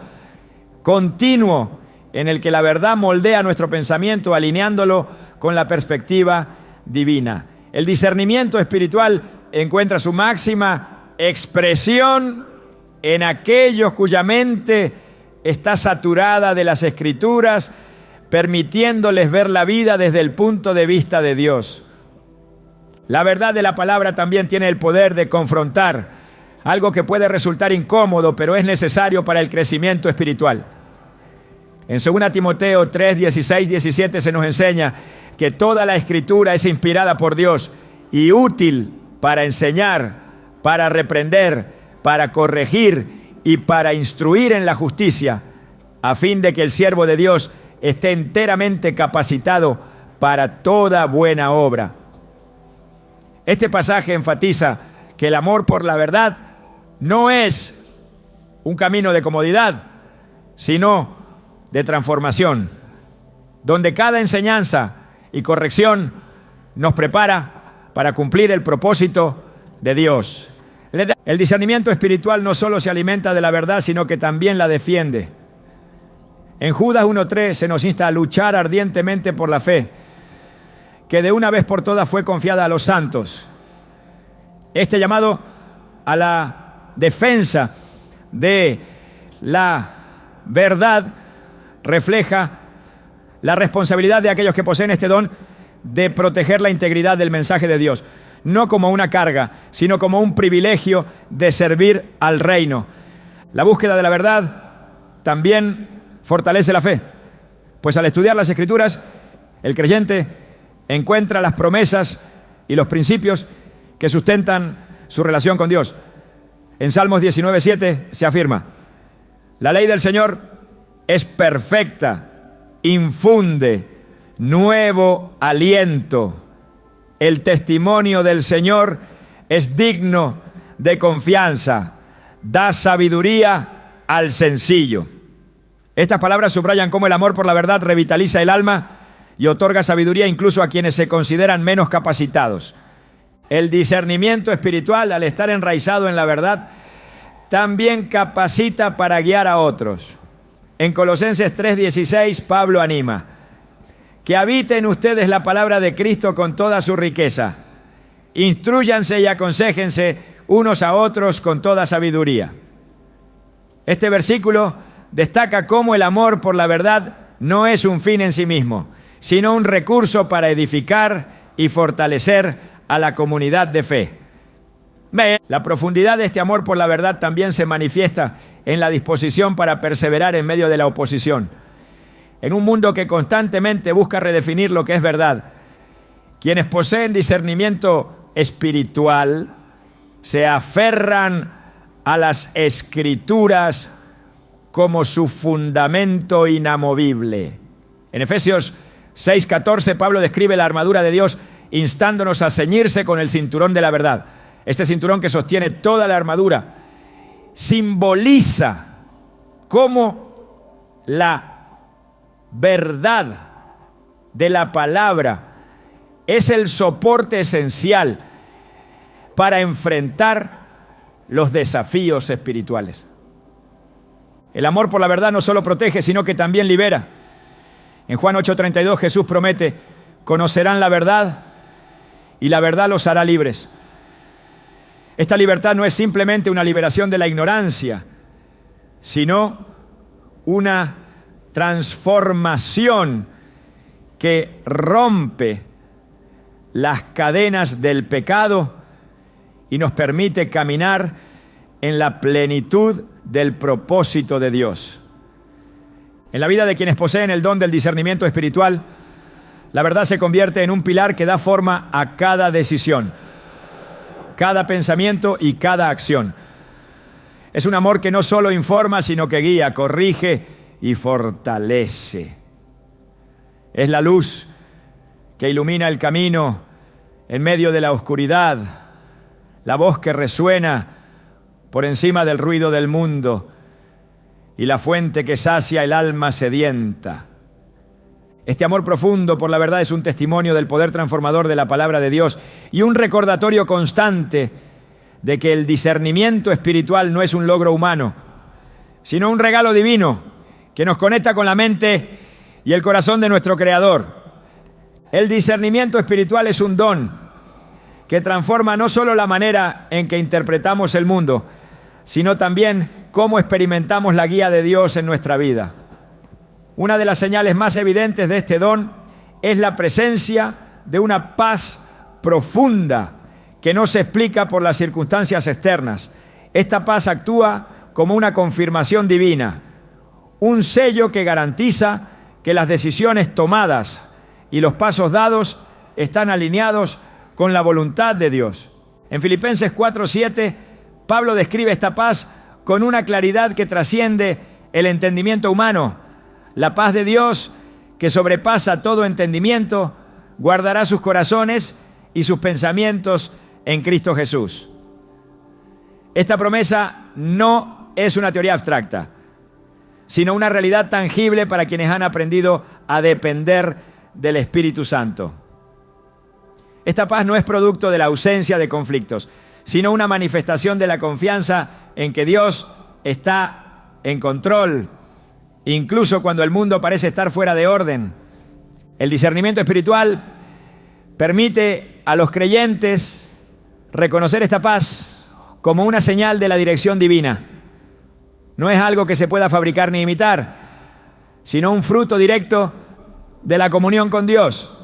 continuo en el que la verdad moldea nuestro pensamiento, alineándolo con la perspectiva divina. El discernimiento espiritual encuentra su máxima expresión en aquellos cuya mente está saturada de las Escrituras, permitiéndoles ver la vida desde el punto de vista de Dios. La verdad de la palabra también tiene el poder de confrontar algo que puede resultar incómodo, pero es necesario para el crecimiento espiritual. En 2 Timoteo 3:16-17 se nos enseña que toda la Escritura es inspirada por Dios y útil para enseñar, para reprender, para corregir y para instruir en la justicia, a fin de que el siervo de Dios esté enteramente capacitado para toda buena obra. Este pasaje enfatiza que el amor por la verdad no es un camino de comodidad, sino de transformación, donde cada enseñanza y corrección nos prepara para cumplir el propósito de Dios. El discernimiento espiritual no solo se alimenta de la verdad, sino que también la defiende. En Judas 1:3 se nos insta a luchar ardientemente por la fe, que de una vez por todas fue confiada a los santos. Este llamado a la defensa de la verdad refleja la responsabilidad de aquellos que poseen este don de proteger la integridad del mensaje de Dios, no como una carga, sino como un privilegio de servir al reino. La búsqueda de la verdad también fortalece la fe, pues al estudiar las Escrituras, el creyente encuentra las promesas y los principios que sustentan su relación con Dios. En Salmos 19:7 se afirma: la ley del Señor es perfecta, infunde nuevo aliento. El testimonio del Señor es digno de confianza, da sabiduría al sencillo. Estas palabras subrayan cómo el amor por la verdad revitaliza el alma y otorga sabiduría incluso a quienes se consideran menos capacitados. El discernimiento espiritual, al estar enraizado en la verdad, también capacita para guiar a otros. En Colosenses 3:16, Pablo anima: que habite en ustedes la palabra de Cristo con toda su riqueza. Instrúyanse y aconséjense unos a otros con toda sabiduría. Este versículo destaca cómo el amor por la verdad no es un fin en sí mismo, sino un recurso para edificar y fortalecer a la comunidad de fe. La profundidad de este amor por la verdad también se manifiesta en la disposición para perseverar en medio de la oposición. En un mundo que constantemente busca redefinir lo que es verdad, quienes poseen discernimiento espiritual se aferran a las Escrituras como su fundamento inamovible. En Efesios 6:14, Pablo describe la armadura de Dios instándonos a ceñirse con el cinturón de la verdad. Este cinturón que sostiene toda la armadura simboliza cómo la verdad de la palabra es el soporte esencial para enfrentar los desafíos espirituales. El amor por la verdad no solo protege, sino que también libera. En Juan 8:32 Jesús promete: conocerán la verdad y la verdad los hará libres. Esta libertad no es simplemente una liberación de la ignorancia, sino una transformación que rompe las cadenas del pecado y nos permite caminar en la plenitud del propósito de Dios. En la vida de quienes poseen el don del discernimiento espiritual, la verdad se convierte en un pilar que da forma a cada decisión, cada pensamiento y cada acción. Es un amor que no solo informa, sino que guía, corrige y fortalece. Es la luz que ilumina el camino en medio de la oscuridad, la voz que resuena por encima del ruido del mundo y la fuente que sacia el alma sedienta. Este amor profundo por la verdad es un testimonio del poder transformador de la palabra de Dios y un recordatorio constante de que el discernimiento espiritual no es un logro humano, sino un regalo divino que nos conecta con la mente y el corazón de nuestro Creador. El discernimiento espiritual es un don que transforma no solo la manera en que interpretamos el mundo, sino también cómo experimentamos la guía de Dios en nuestra vida. Una de las señales más evidentes de este don es la presencia de una paz profunda que no se explica por las circunstancias externas. Esta paz actúa como una confirmación divina, un sello que garantiza que las decisiones tomadas y los pasos dados están alineados con la voluntad de Dios. En Filipenses 4:7, Pablo describe esta paz con una claridad que trasciende el entendimiento humano. La paz de Dios, que sobrepasa todo entendimiento, guardará sus corazones y sus pensamientos en Cristo Jesús. Esta promesa no es una teoría abstracta, sino una realidad tangible para quienes han aprendido a depender del Espíritu Santo. Esta paz no es producto de la ausencia de conflictos, sino una manifestación de la confianza en que Dios está en control, incluso cuando el mundo parece estar fuera de orden. El discernimiento espiritual permite a los creyentes reconocer esta paz como una señal de la dirección divina. No es algo que se pueda fabricar ni imitar, sino un fruto directo de la comunión con Dios.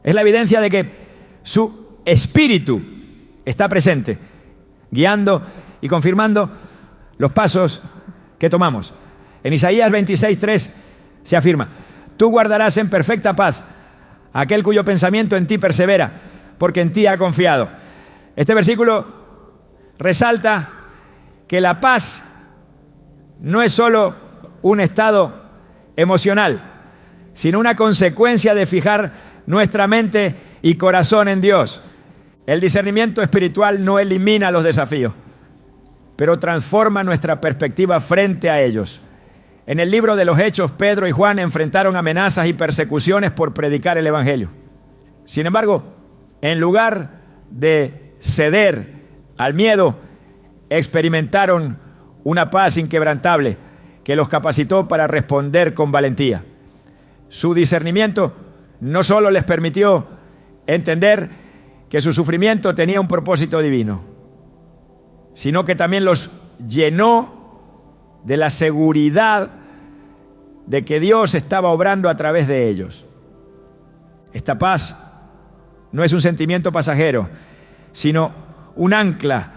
Es la evidencia de que su espíritu está presente, guiando y confirmando los pasos que tomamos. En Isaías 26:3 se afirma: tú guardarás en perfecta paz a aquel cuyo pensamiento en ti persevera, porque en ti ha confiado. Este versículo resalta que la paz no es solo un estado emocional, sino una consecuencia de fijar nuestra mente y corazón en Dios. El discernimiento espiritual no elimina los desafíos, pero transforma nuestra perspectiva frente a ellos. En el libro de los Hechos, Pedro y Juan enfrentaron amenazas y persecuciones por predicar el Evangelio. Sin embargo, en lugar de ceder al miedo, experimentaron una paz inquebrantable que los capacitó para responder con valentía. Su discernimiento no solo les permitió entender que su sufrimiento tenía un propósito divino, sino que también los llenó de la seguridad de que Dios estaba obrando a través de ellos. Esta paz no es un sentimiento pasajero, sino un ancla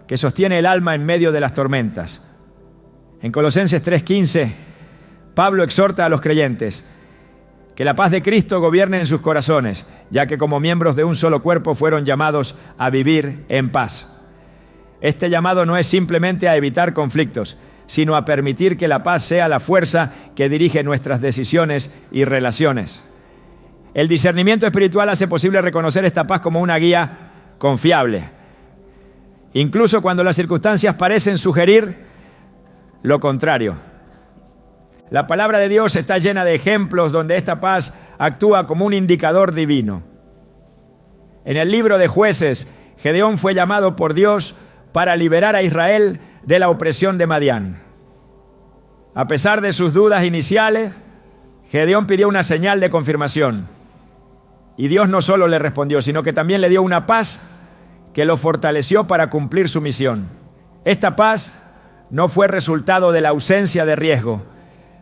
que sostiene el alma en medio de las tormentas. En Colosenses 3:15, Pablo exhorta a los creyentes que la paz de Cristo gobierne en sus corazones, ya que como miembros de un solo cuerpo fueron llamados a vivir en paz. Este llamado no es simplemente a evitar conflictos, sino a permitir que la paz sea la fuerza que dirige nuestras decisiones y relaciones. El discernimiento espiritual hace posible reconocer esta paz como una guía confiable, incluso cuando las circunstancias parecen sugerir lo contrario. La palabra de Dios está llena de ejemplos donde esta paz actúa como un indicador divino. En el libro de Jueces, Gedeón fue llamado por Dios para liberar a Israel de la opresión de Madián. A pesar de sus dudas iniciales, Gedeón pidió una señal de confirmación. Y Dios no solo le respondió, sino que también le dio una paz que lo fortaleció para cumplir su misión. Esta paz no fue resultado de la ausencia de riesgo,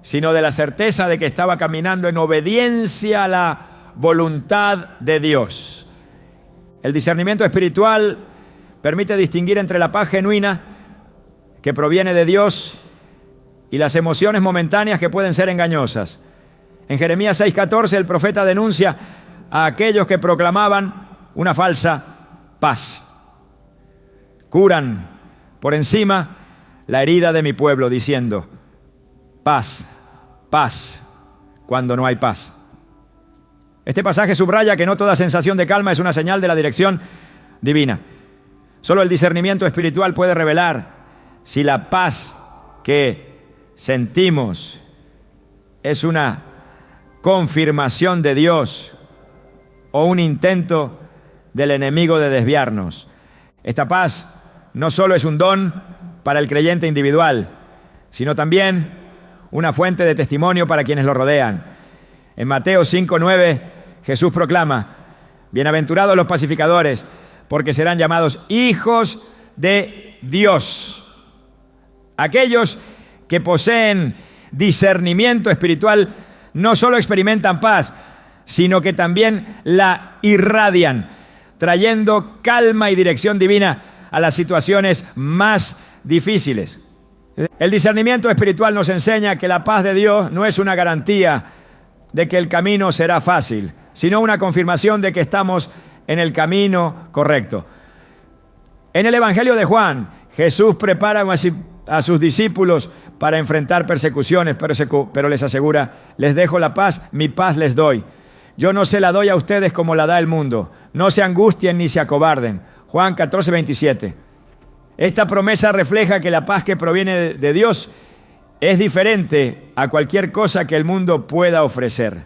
sino de la certeza de que estaba caminando en obediencia a la voluntad de Dios. El discernimiento espiritual permite distinguir entre la paz genuina que proviene de Dios y las emociones momentáneas que pueden ser engañosas. En Jeremías 6:14 el profeta denuncia a aquellos que proclamaban una falsa paz. Curan por encima la herida de mi pueblo diciendo: paz, paz, cuando no hay paz. Este pasaje subraya que no toda sensación de calma es una señal de la dirección divina. Solo el discernimiento espiritual puede revelar si la paz que sentimos es una confirmación de Dios o un intento del enemigo de desviarnos. Esta paz no solo es un don para el creyente individual, sino también una fuente de testimonio para quienes lo rodean. En Mateo 5:9, Jesús proclama: bienaventurados los pacificadores, porque serán llamados hijos de Dios. Aquellos que poseen discernimiento espiritual no solo experimentan paz, sino que también la irradian, trayendo calma y dirección divina a las situaciones más difíciles. El discernimiento espiritual nos enseña que la paz de Dios no es una garantía de que el camino será fácil, sino una confirmación de que estamos en el camino correcto. En el Evangelio de Juan, Jesús prepara a sus discípulos para enfrentar persecuciones, pero les asegura: les dejo la paz, mi paz les doy. Yo no se la doy a ustedes como la da el mundo. No se angustien ni se acobarden. Juan 14:27. Esta promesa refleja que la paz que proviene de Dios es diferente a cualquier cosa que el mundo pueda ofrecer.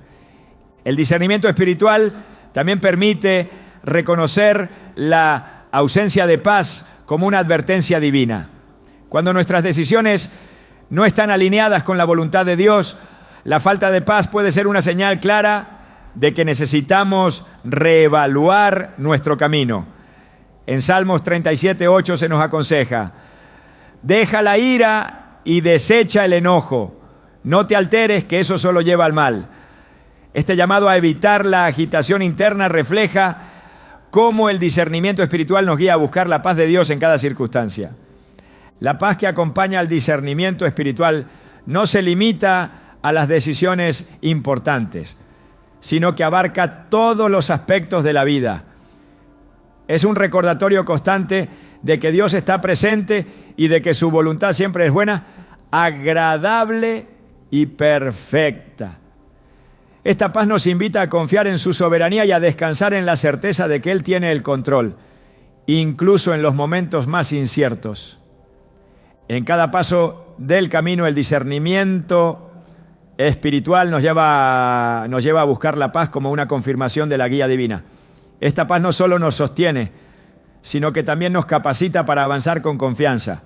El discernimiento espiritual también permite reconocer la ausencia de paz como una advertencia divina. Cuando nuestras decisiones no están alineadas con la voluntad de Dios, la falta de paz puede ser una señal clara de que necesitamos reevaluar nuestro camino. En Salmos 37:8 se nos aconseja: deja la ira y desecha el enojo. No te alteres, que eso solo lleva al mal. Este llamado a evitar la agitación interna refleja cómo el discernimiento espiritual nos guía a buscar la paz de Dios en cada circunstancia. La paz que acompaña al discernimiento espiritual no se limita a las decisiones importantes, sino que abarca todos los aspectos de la vida. Es un recordatorio constante de que Dios está presente y de que su voluntad siempre es buena, agradable y perfecta. Esta paz nos invita a confiar en su soberanía y a descansar en la certeza de que Él tiene el control, incluso en los momentos más inciertos. En cada paso del camino, el discernimiento espiritual nos lleva a buscar la paz como una confirmación de la guía divina. Esta paz no solo nos sostiene, sino que también nos capacita para avanzar con confianza,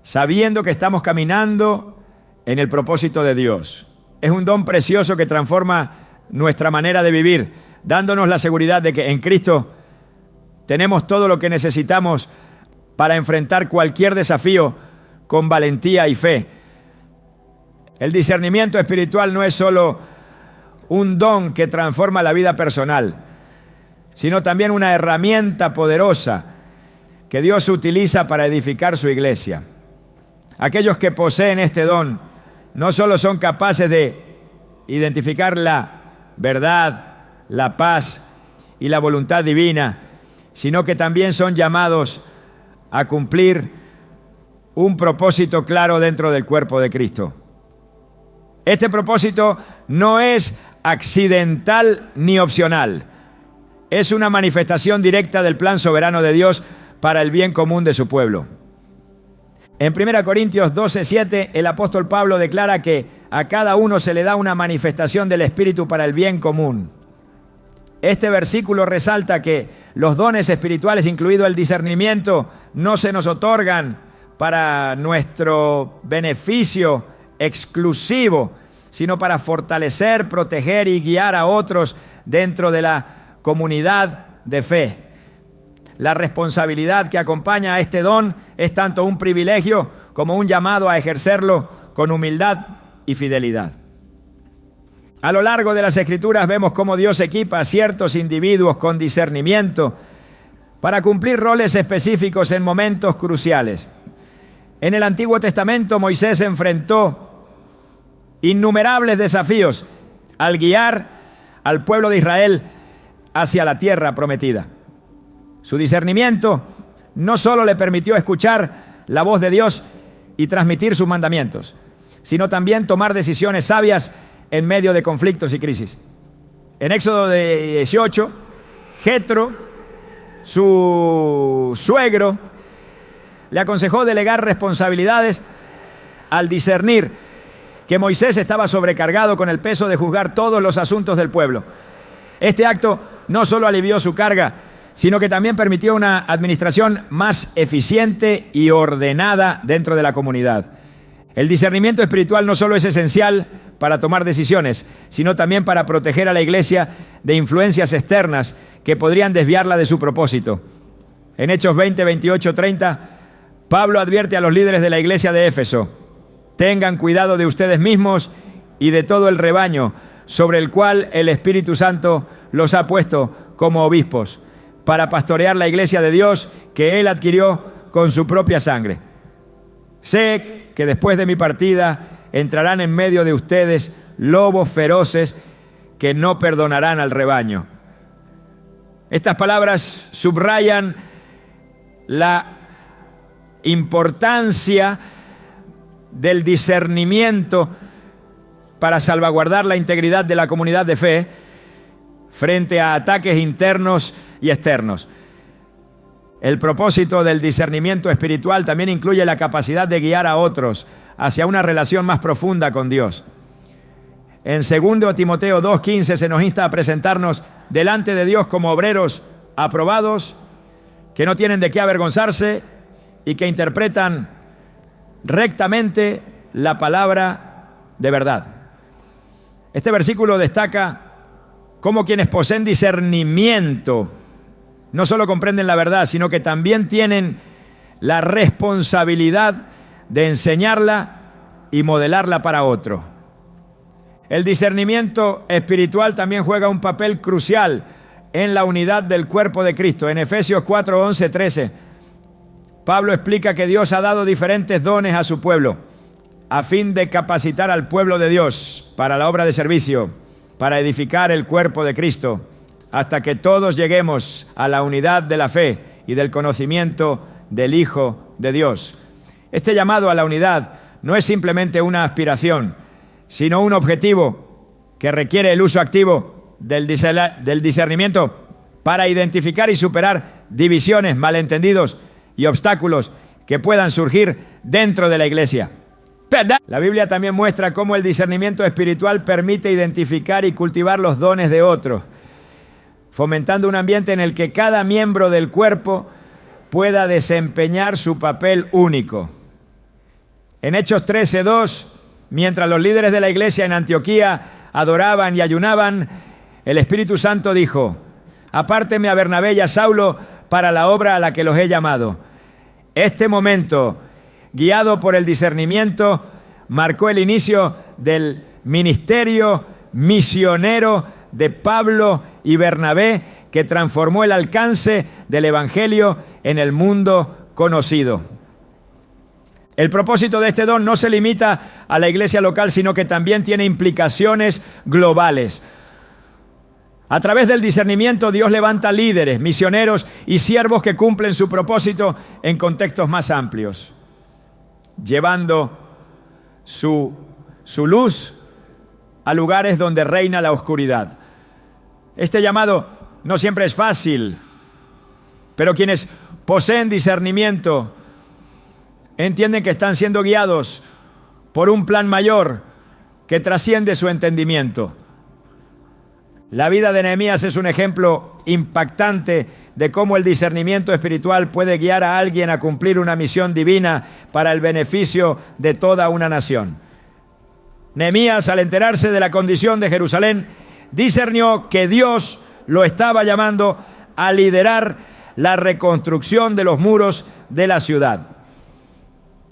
sabiendo que estamos caminando en el propósito de Dios. Es un don precioso que transforma nuestra manera de vivir, dándonos la seguridad de que en Cristo tenemos todo lo que necesitamos para enfrentar cualquier desafío con valentía y fe. El discernimiento espiritual no es solo un don que transforma la vida personal, sino también una herramienta poderosa que Dios utiliza para edificar su iglesia. Aquellos que poseen este don no solo son capaces de identificar la verdad, la paz y la voluntad divina, sino que también son llamados a cumplir un propósito claro dentro del cuerpo de Cristo. Este propósito no es accidental ni opcional. Es una manifestación directa del plan soberano de Dios para el bien común de su pueblo. En 1 Corintios 12:7, el apóstol Pablo declara que a cada uno se le da una manifestación del Espíritu para el bien común. Este versículo resalta que los dones espirituales, incluido el discernimiento, no se nos otorgan para nuestro beneficio exclusivo, sino para fortalecer, proteger y guiar a otros dentro de la comunidad de fe. La responsabilidad que acompaña a este don es tanto un privilegio como un llamado a ejercerlo con humildad y fidelidad. A lo largo de las Escrituras vemos cómo Dios equipa a ciertos individuos con discernimiento para cumplir roles específicos en momentos cruciales. En el Antiguo Testamento Moisés enfrentó innumerables desafíos al guiar al pueblo de Israel hacia la tierra prometida. Su discernimiento no solo le permitió escuchar la voz de Dios y transmitir sus mandamientos, sino también tomar decisiones sabias en medio de conflictos y crisis. En Éxodo 18, Jetro, su suegro, le aconsejó delegar responsabilidades al discernir que Moisés estaba sobrecargado con el peso de juzgar todos los asuntos del pueblo. Este acto no solo alivió su carga, sino que también permitió una administración más eficiente y ordenada dentro de la comunidad. El discernimiento espiritual no solo es esencial para tomar decisiones, sino también para proteger a la iglesia de influencias externas que podrían desviarla de su propósito. En Hechos 20, 28, 30, Pablo advierte a los líderes de la iglesia de Éfeso: tengan cuidado de ustedes mismos y de todo el rebaño sobre el cual el Espíritu Santo los ha puesto como obispos, para pastorear la iglesia de Dios que Él adquirió con su propia sangre. Sé que después de mi partida entrarán en medio de ustedes lobos feroces que no perdonarán al rebaño. Estas palabras subrayan la importancia del discernimiento para salvaguardar la integridad de la comunidad de fe frente a ataques internos y externos. El propósito del discernimiento espiritual también incluye la capacidad de guiar a otros hacia una relación más profunda con Dios. En 2 Timoteo 2:15 se nos insta a presentarnos delante de Dios como obreros aprobados, que no tienen de qué avergonzarse y que interpretan rectamente la palabra de verdad. Este versículo destaca cómo quienes poseen discernimiento no solo comprenden la verdad, sino que también tienen la responsabilidad de enseñarla y modelarla para otro. El discernimiento espiritual también juega un papel crucial en la unidad del cuerpo de Cristo. En Efesios 4, 11, 13, Pablo explica que Dios ha dado diferentes dones a su pueblo a fin de capacitar al pueblo de Dios para la obra de servicio, para edificar el cuerpo de Cristo, hasta que todos lleguemos a la unidad de la fe y del conocimiento del Hijo de Dios. Este llamado a la unidad no es simplemente una aspiración, sino un objetivo que requiere el uso activo del discernimiento para identificar y superar divisiones, malentendidos y obstáculos que puedan surgir dentro de la iglesia. La Biblia también muestra cómo el discernimiento espiritual permite identificar y cultivar los dones de otros, fomentando un ambiente en el que cada miembro del cuerpo pueda desempeñar su papel único. En Hechos 13:2, mientras los líderes de la iglesia en Antioquía adoraban y ayunaban, el Espíritu Santo dijo: apárteme a Bernabé y a Saulo para la obra a la que los he llamado. Este momento, guiado por el discernimiento, marcó el inicio del ministerio misionero de Pablo y Bernabé, que transformó el alcance del evangelio en el mundo conocido. El propósito de este don no se limita a la iglesia local, sino que también tiene implicaciones globales. A través del discernimiento, Dios levanta líderes, misioneros y siervos que cumplen su propósito en contextos más amplios, llevando su luz a lugares donde reina la oscuridad. Este llamado no siempre es fácil, pero quienes poseen discernimiento entienden que están siendo guiados por un plan mayor que trasciende su entendimiento. La vida de Nehemías es un ejemplo impactante de cómo el discernimiento espiritual puede guiar a alguien a cumplir una misión divina para el beneficio de toda una nación. Nehemías, al enterarse de la condición de Jerusalén, discernió que Dios lo estaba llamando a liderar la reconstrucción de los muros de la ciudad.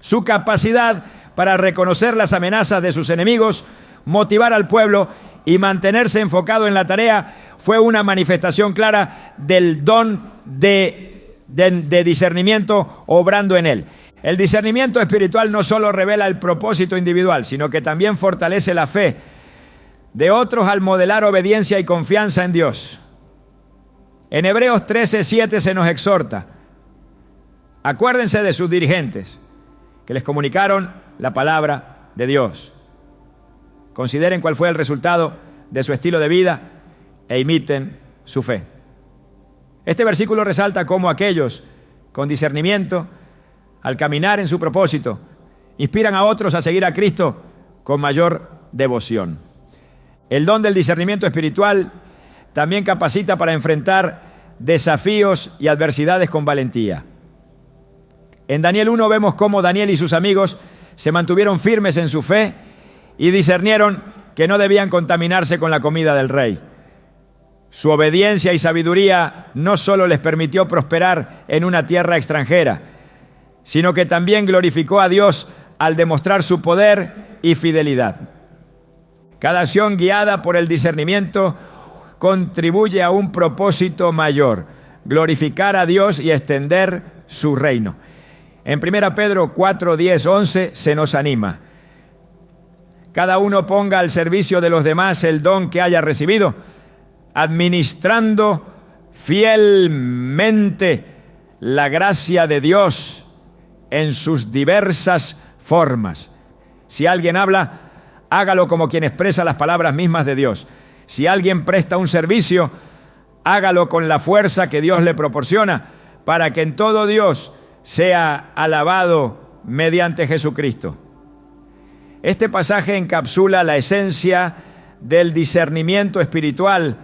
Su capacidad para reconocer las amenazas de sus enemigos, motivar al pueblo y mantenerse enfocado en la tarea fue una manifestación clara del don de discernimiento obrando en él. El discernimiento espiritual no solo revela el propósito individual, sino que también fortalece la fe de otros al modelar obediencia y confianza en Dios. En Hebreos 13:7 se nos exhorta: acuérdense de sus dirigentes, que les comunicaron la palabra de Dios. Consideren cuál fue el resultado de su estilo de vida e imiten su fe. Este versículo resalta cómo aquellos con discernimiento, al caminar en su propósito, inspiran a otros a seguir a Cristo con mayor devoción. El don del discernimiento espiritual también capacita para enfrentar desafíos y adversidades con valentía. En Daniel 1 vemos cómo Daniel y sus amigos se mantuvieron firmes en su fe y discernieron que no debían contaminarse con la comida del rey. Su obediencia y sabiduría no solo les permitió prosperar en una tierra extranjera, sino que también glorificó a Dios al demostrar su poder y fidelidad. Cada acción guiada por el discernimiento contribuye a un propósito mayor: glorificar a Dios y extender su reino. En 1 Pedro 4, 10, 11 se nos anima: cada uno ponga al servicio de los demás el don que haya recibido, administrando fielmente la gracia de Dios en sus diversas formas. Si alguien habla, hágalo como quien expresa las palabras mismas de Dios. Si alguien presta un servicio, hágalo con la fuerza que Dios le proporciona, para que en todo Dios sea alabado mediante Jesucristo. Este pasaje encapsula la esencia del discernimiento espiritual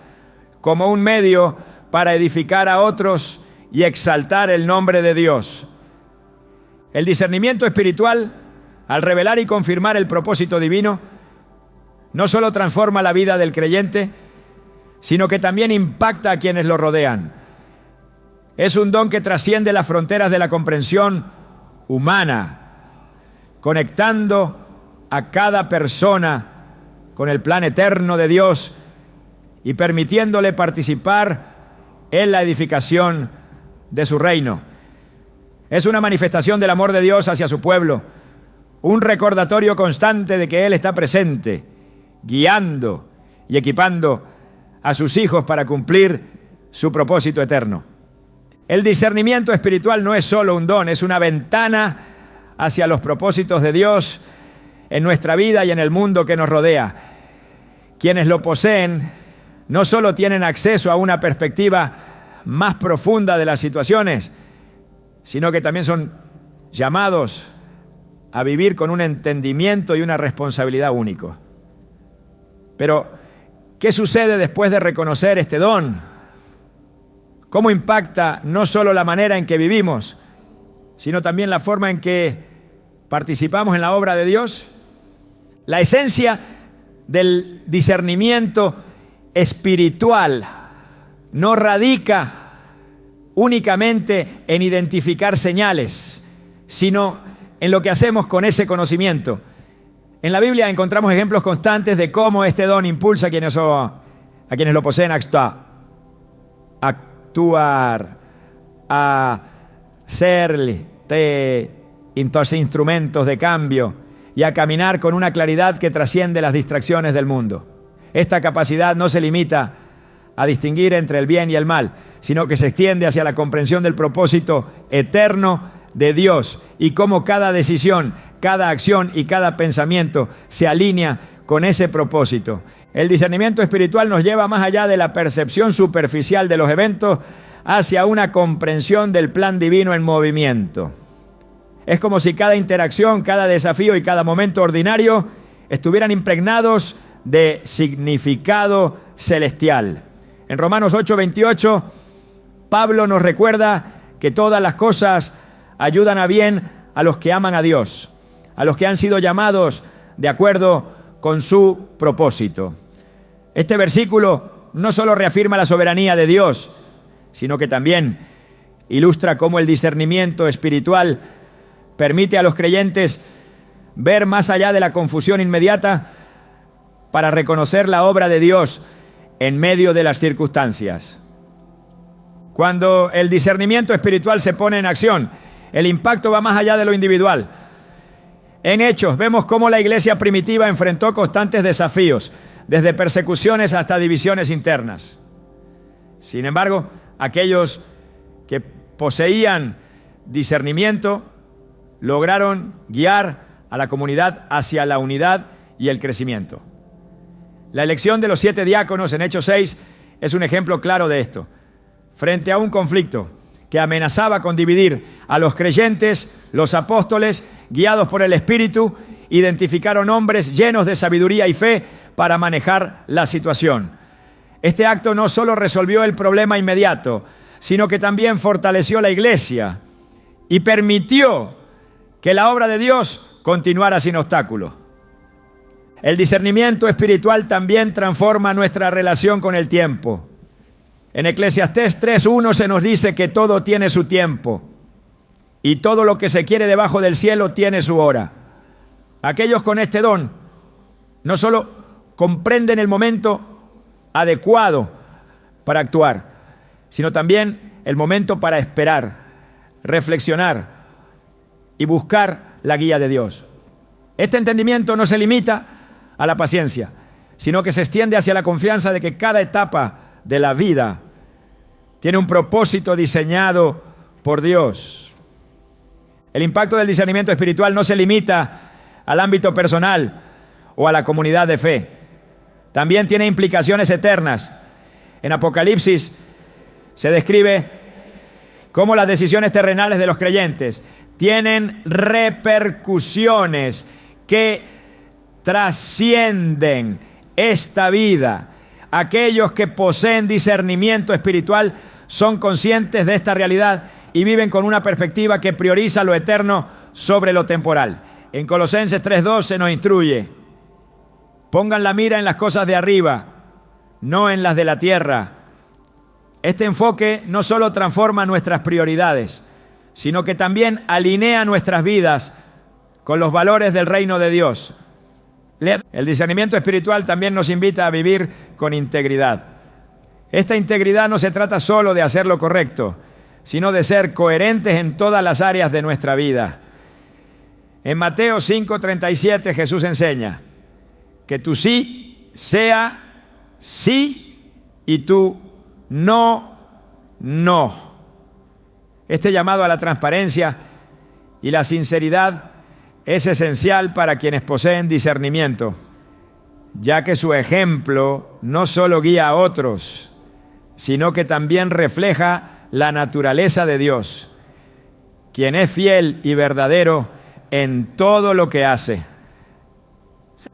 como un medio para edificar a otros y exaltar el nombre de Dios. El discernimiento espiritual, al revelar y confirmar el propósito divino, no solo transforma la vida del creyente, sino que también impacta a quienes lo rodean. Es un don que trasciende las fronteras de la comprensión humana, conectando a cada persona con el plan eterno de Dios y permitiéndole participar en la edificación de su reino. Es una manifestación del amor de Dios hacia su pueblo, un recordatorio constante de que Él está presente, guiando y equipando a sus hijos para cumplir su propósito eterno. El discernimiento espiritual no es solo un don, es una ventana hacia los propósitos de Dios en nuestra vida y en el mundo que nos rodea. Quienes lo poseen no solo tienen acceso a una perspectiva más profunda de las situaciones, sino que también son llamados a vivir con un entendimiento y una responsabilidad único. Pero, ¿qué sucede después de reconocer este don? ¿Cómo impacta no solo la manera en que vivimos, sino también la forma en que participamos en la obra de Dios? La esencia del discernimiento espiritual no radica únicamente en identificar señales, sino en lo que hacemos con ese conocimiento. En la Biblia encontramos ejemplos constantes de cómo este don impulsa a quienes lo poseen a actuar, a ser instrumentos de cambio y a caminar con una claridad que trasciende las distracciones del mundo. Esta capacidad no se limita a distinguir entre el bien y el mal, sino que se extiende hacia la comprensión del propósito eterno de Dios y cómo cada decisión, cada acción y cada pensamiento se alinea con ese propósito. El discernimiento espiritual nos lleva más allá de la percepción superficial de los eventos hacia una comprensión del plan divino en movimiento. Es como si cada interacción, cada desafío y cada momento ordinario estuvieran impregnados de significado celestial. En Romanos 8:28, Pablo nos recuerda que todas las cosas ayudan a bien a los que aman a Dios, a los que han sido llamados de acuerdo con su propósito. Este versículo no solo reafirma la soberanía de Dios, sino que también ilustra cómo el discernimiento espiritual permite a los creyentes ver más allá de la confusión inmediata para reconocer la obra de Dios en medio de las circunstancias. Cuando el discernimiento espiritual se pone en acción, El impacto va más allá de lo individual. En Hechos vemos cómo la iglesia primitiva enfrentó constantes desafíos, desde persecuciones hasta divisiones internas. Sin embargo, aquellos que poseían discernimiento lograron guiar a la comunidad hacia la unidad y el crecimiento. La elección de los 7 diáconos en Hechos 6 es un ejemplo claro de esto. Frente a un conflicto que amenazaba con dividir a los creyentes, los apóstoles, guiados por el Espíritu, identificaron hombres llenos de sabiduría y fe para manejar la situación. Este acto no solo resolvió el problema inmediato, sino que también fortaleció la iglesia y permitió que la obra de Dios continuara sin obstáculos. El discernimiento espiritual también transforma nuestra relación con el tiempo. En Eclesiastés 3:1 se nos dice que todo tiene su tiempo y todo lo que se quiere debajo del cielo tiene su hora. Aquellos con este don no solo comprenden el momento adecuado para actuar, sino también el momento para esperar, reflexionar y buscar la guía de Dios. Este entendimiento no se limita a la paciencia, sino que se extiende hacia la confianza de que cada etapa de la vida tiene un propósito diseñado por Dios. El impacto del discernimiento espiritual no se limita al ámbito personal o a la comunidad de fe. También tiene implicaciones eternas. En Apocalipsis se describe cómo las decisiones terrenales de los creyentes tienen repercusiones que trascienden esta vida. Aquellos que poseen discernimiento espiritual son conscientes de esta realidad y viven con una perspectiva que prioriza lo eterno sobre lo temporal. En Colosenses 3:2 se nos instruye: pongan la mira en las cosas de arriba, no en las de la tierra. Este enfoque no solo transforma nuestras prioridades, sino que también alinea nuestras vidas con los valores del reino de Dios. El discernimiento espiritual también nos invita a vivir con integridad. Esta integridad no se trata solo de hacer lo correcto, sino de ser coherentes en todas las áreas de nuestra vida. En Mateo 5:37 Jesús enseña que tu sí sea sí y tu no, no. Este llamado a la transparencia y la sinceridad es esencial para quienes poseen discernimiento, ya que su ejemplo no solo guía a otros, sino que también refleja la naturaleza de Dios, quien es fiel y verdadero en todo lo que hace.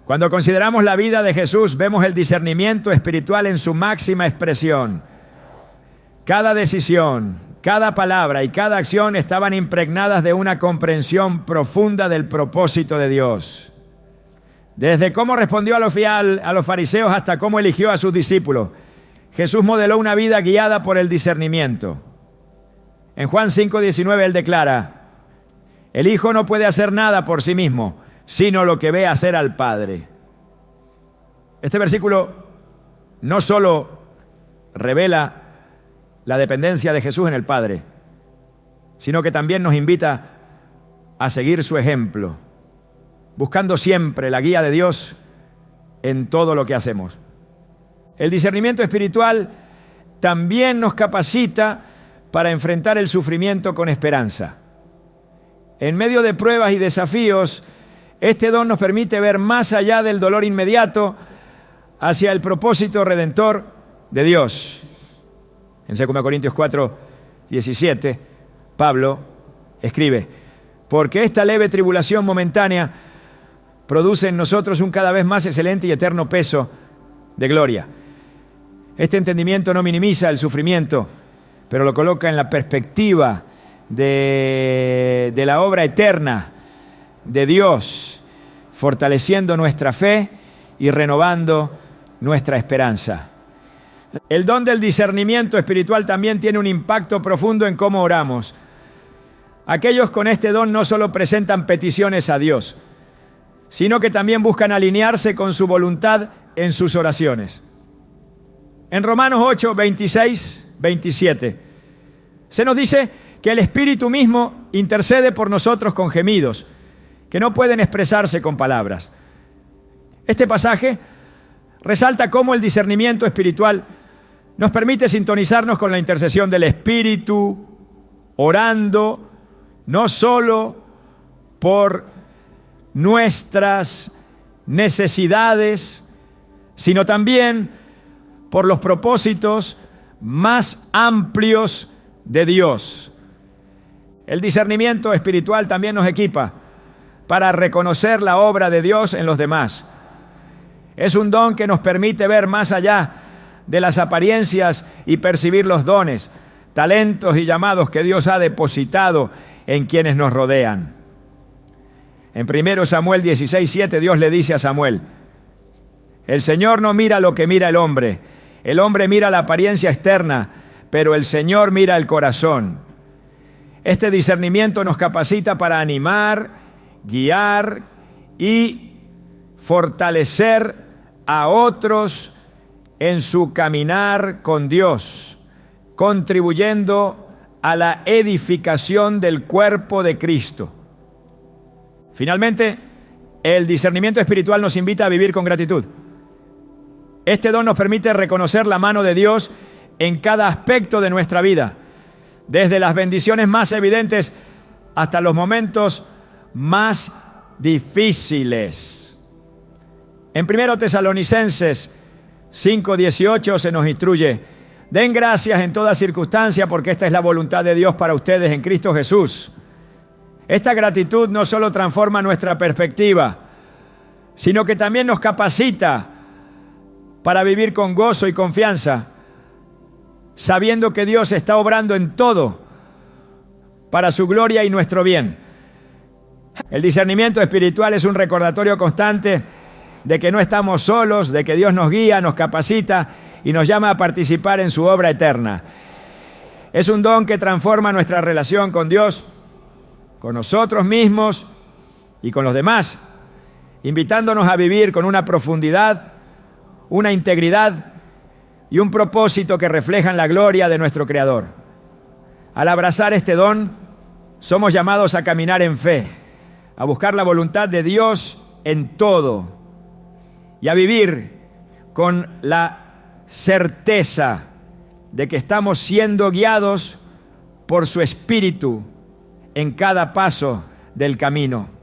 Cuando consideramos la vida de Jesús, vemos el discernimiento espiritual en su máxima expresión. Cada decisión, cada palabra y cada acción estaban impregnadas de una comprensión profunda del propósito de Dios. Desde cómo respondió a los fariseos hasta cómo eligió a sus discípulos, Jesús modeló una vida guiada por el discernimiento. En Juan 5:19 él declara: el Hijo no puede hacer nada por sí mismo, sino lo que ve hacer al Padre. Este versículo no solo revela la dependencia de Jesús en el Padre, sino que también nos invita a seguir su ejemplo, buscando siempre la guía de Dios en todo lo que hacemos. El discernimiento espiritual también nos capacita para enfrentar el sufrimiento con esperanza. En medio de pruebas y desafíos, este don nos permite ver más allá del dolor inmediato hacia el propósito redentor de Dios. En 2 Corintios 4:17, Pablo escribe: porque esta leve tribulación momentánea produce en nosotros un cada vez más excelente y eterno peso de gloria. Este entendimiento no minimiza el sufrimiento, pero lo coloca en la perspectiva de la obra eterna de Dios, fortaleciendo nuestra fe y renovando nuestra esperanza. El don del discernimiento espiritual también tiene un impacto profundo en cómo oramos. Aquellos con este don no solo presentan peticiones a Dios, sino que también buscan alinearse con su voluntad en sus oraciones. En Romanos 8:26-27 se nos dice que el Espíritu mismo intercede por nosotros con gemidos que no pueden expresarse con palabras. Este pasaje resalta cómo el discernimiento espiritual nos permite sintonizarnos con la intercesión del Espíritu, orando no solo por nuestras necesidades, sino también por los propósitos más amplios de Dios. El discernimiento espiritual también nos equipa para reconocer la obra de Dios en los demás. Es un don que nos permite ver más allá de las apariencias y percibir los dones, talentos y llamados que Dios ha depositado en quienes nos rodean. En 1 Samuel 16:7 Dios le dice a Samuel: el Señor no mira lo que mira el hombre mira la apariencia externa, pero el Señor mira el corazón. Este discernimiento nos capacita para animar, guiar y fortalecer a otros en su caminar con Dios, contribuyendo a la edificación del cuerpo de Cristo. Finalmente, el discernimiento espiritual nos invita a vivir con gratitud. Este don nos permite reconocer la mano de Dios en cada aspecto de nuestra vida, desde las bendiciones más evidentes hasta los momentos más difíciles. En 1 Tesalonicenses 5:18 se nos instruye: den gracias en toda circunstancia, porque esta es la voluntad de Dios para ustedes en Cristo Jesús. Esta gratitud no solo transforma nuestra perspectiva, sino que también nos capacita para vivir con gozo y confianza, sabiendo que Dios está obrando en todo para su gloria y nuestro bien. El discernimiento espiritual es un recordatorio constante de que no estamos solos, de que Dios nos guía, nos capacita y nos llama a participar en su obra eterna. Es un don que transforma nuestra relación con Dios, con nosotros mismos y con los demás, invitándonos a vivir con una profundidad, una integridad y un propósito que reflejan la gloria de nuestro Creador. Al abrazar este don, somos llamados a caminar en fe, a buscar la voluntad de Dios en todo y a vivir con la certeza de que estamos siendo guiados por su Espíritu en cada paso del camino.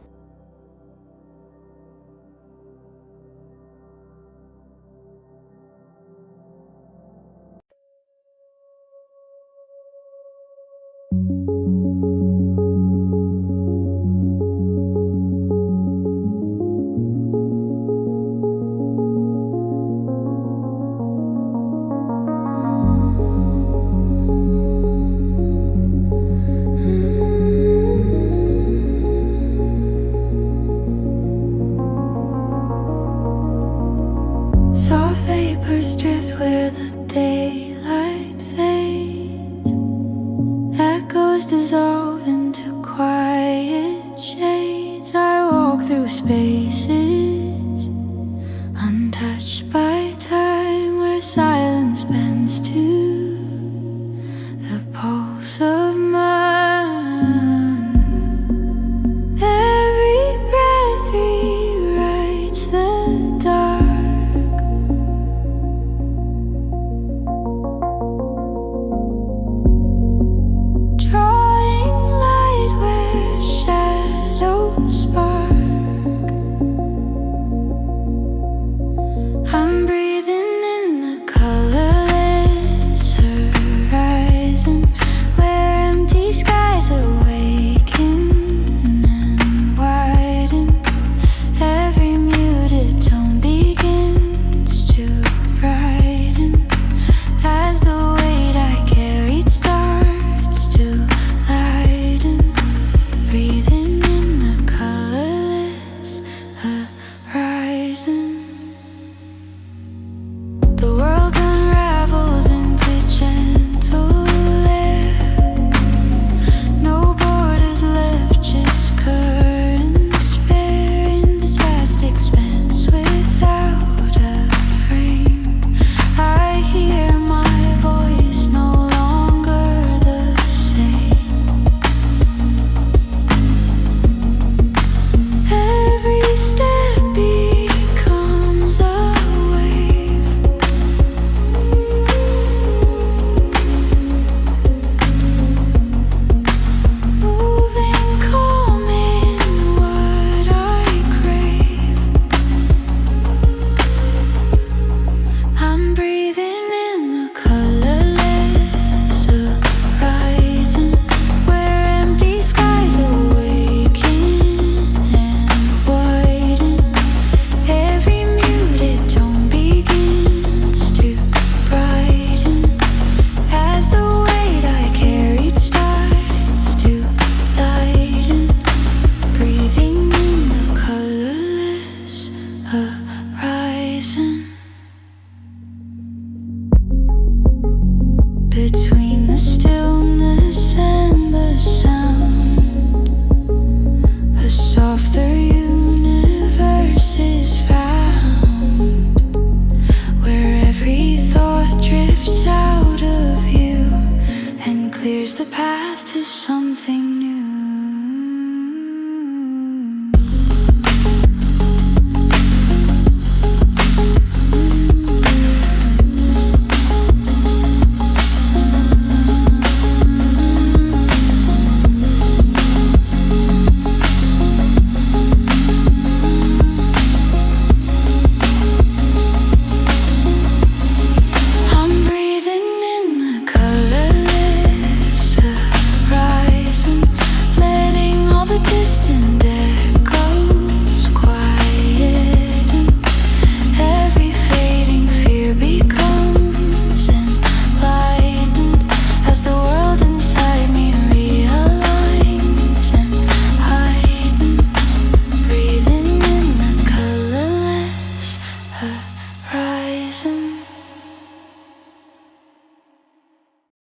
path to something new.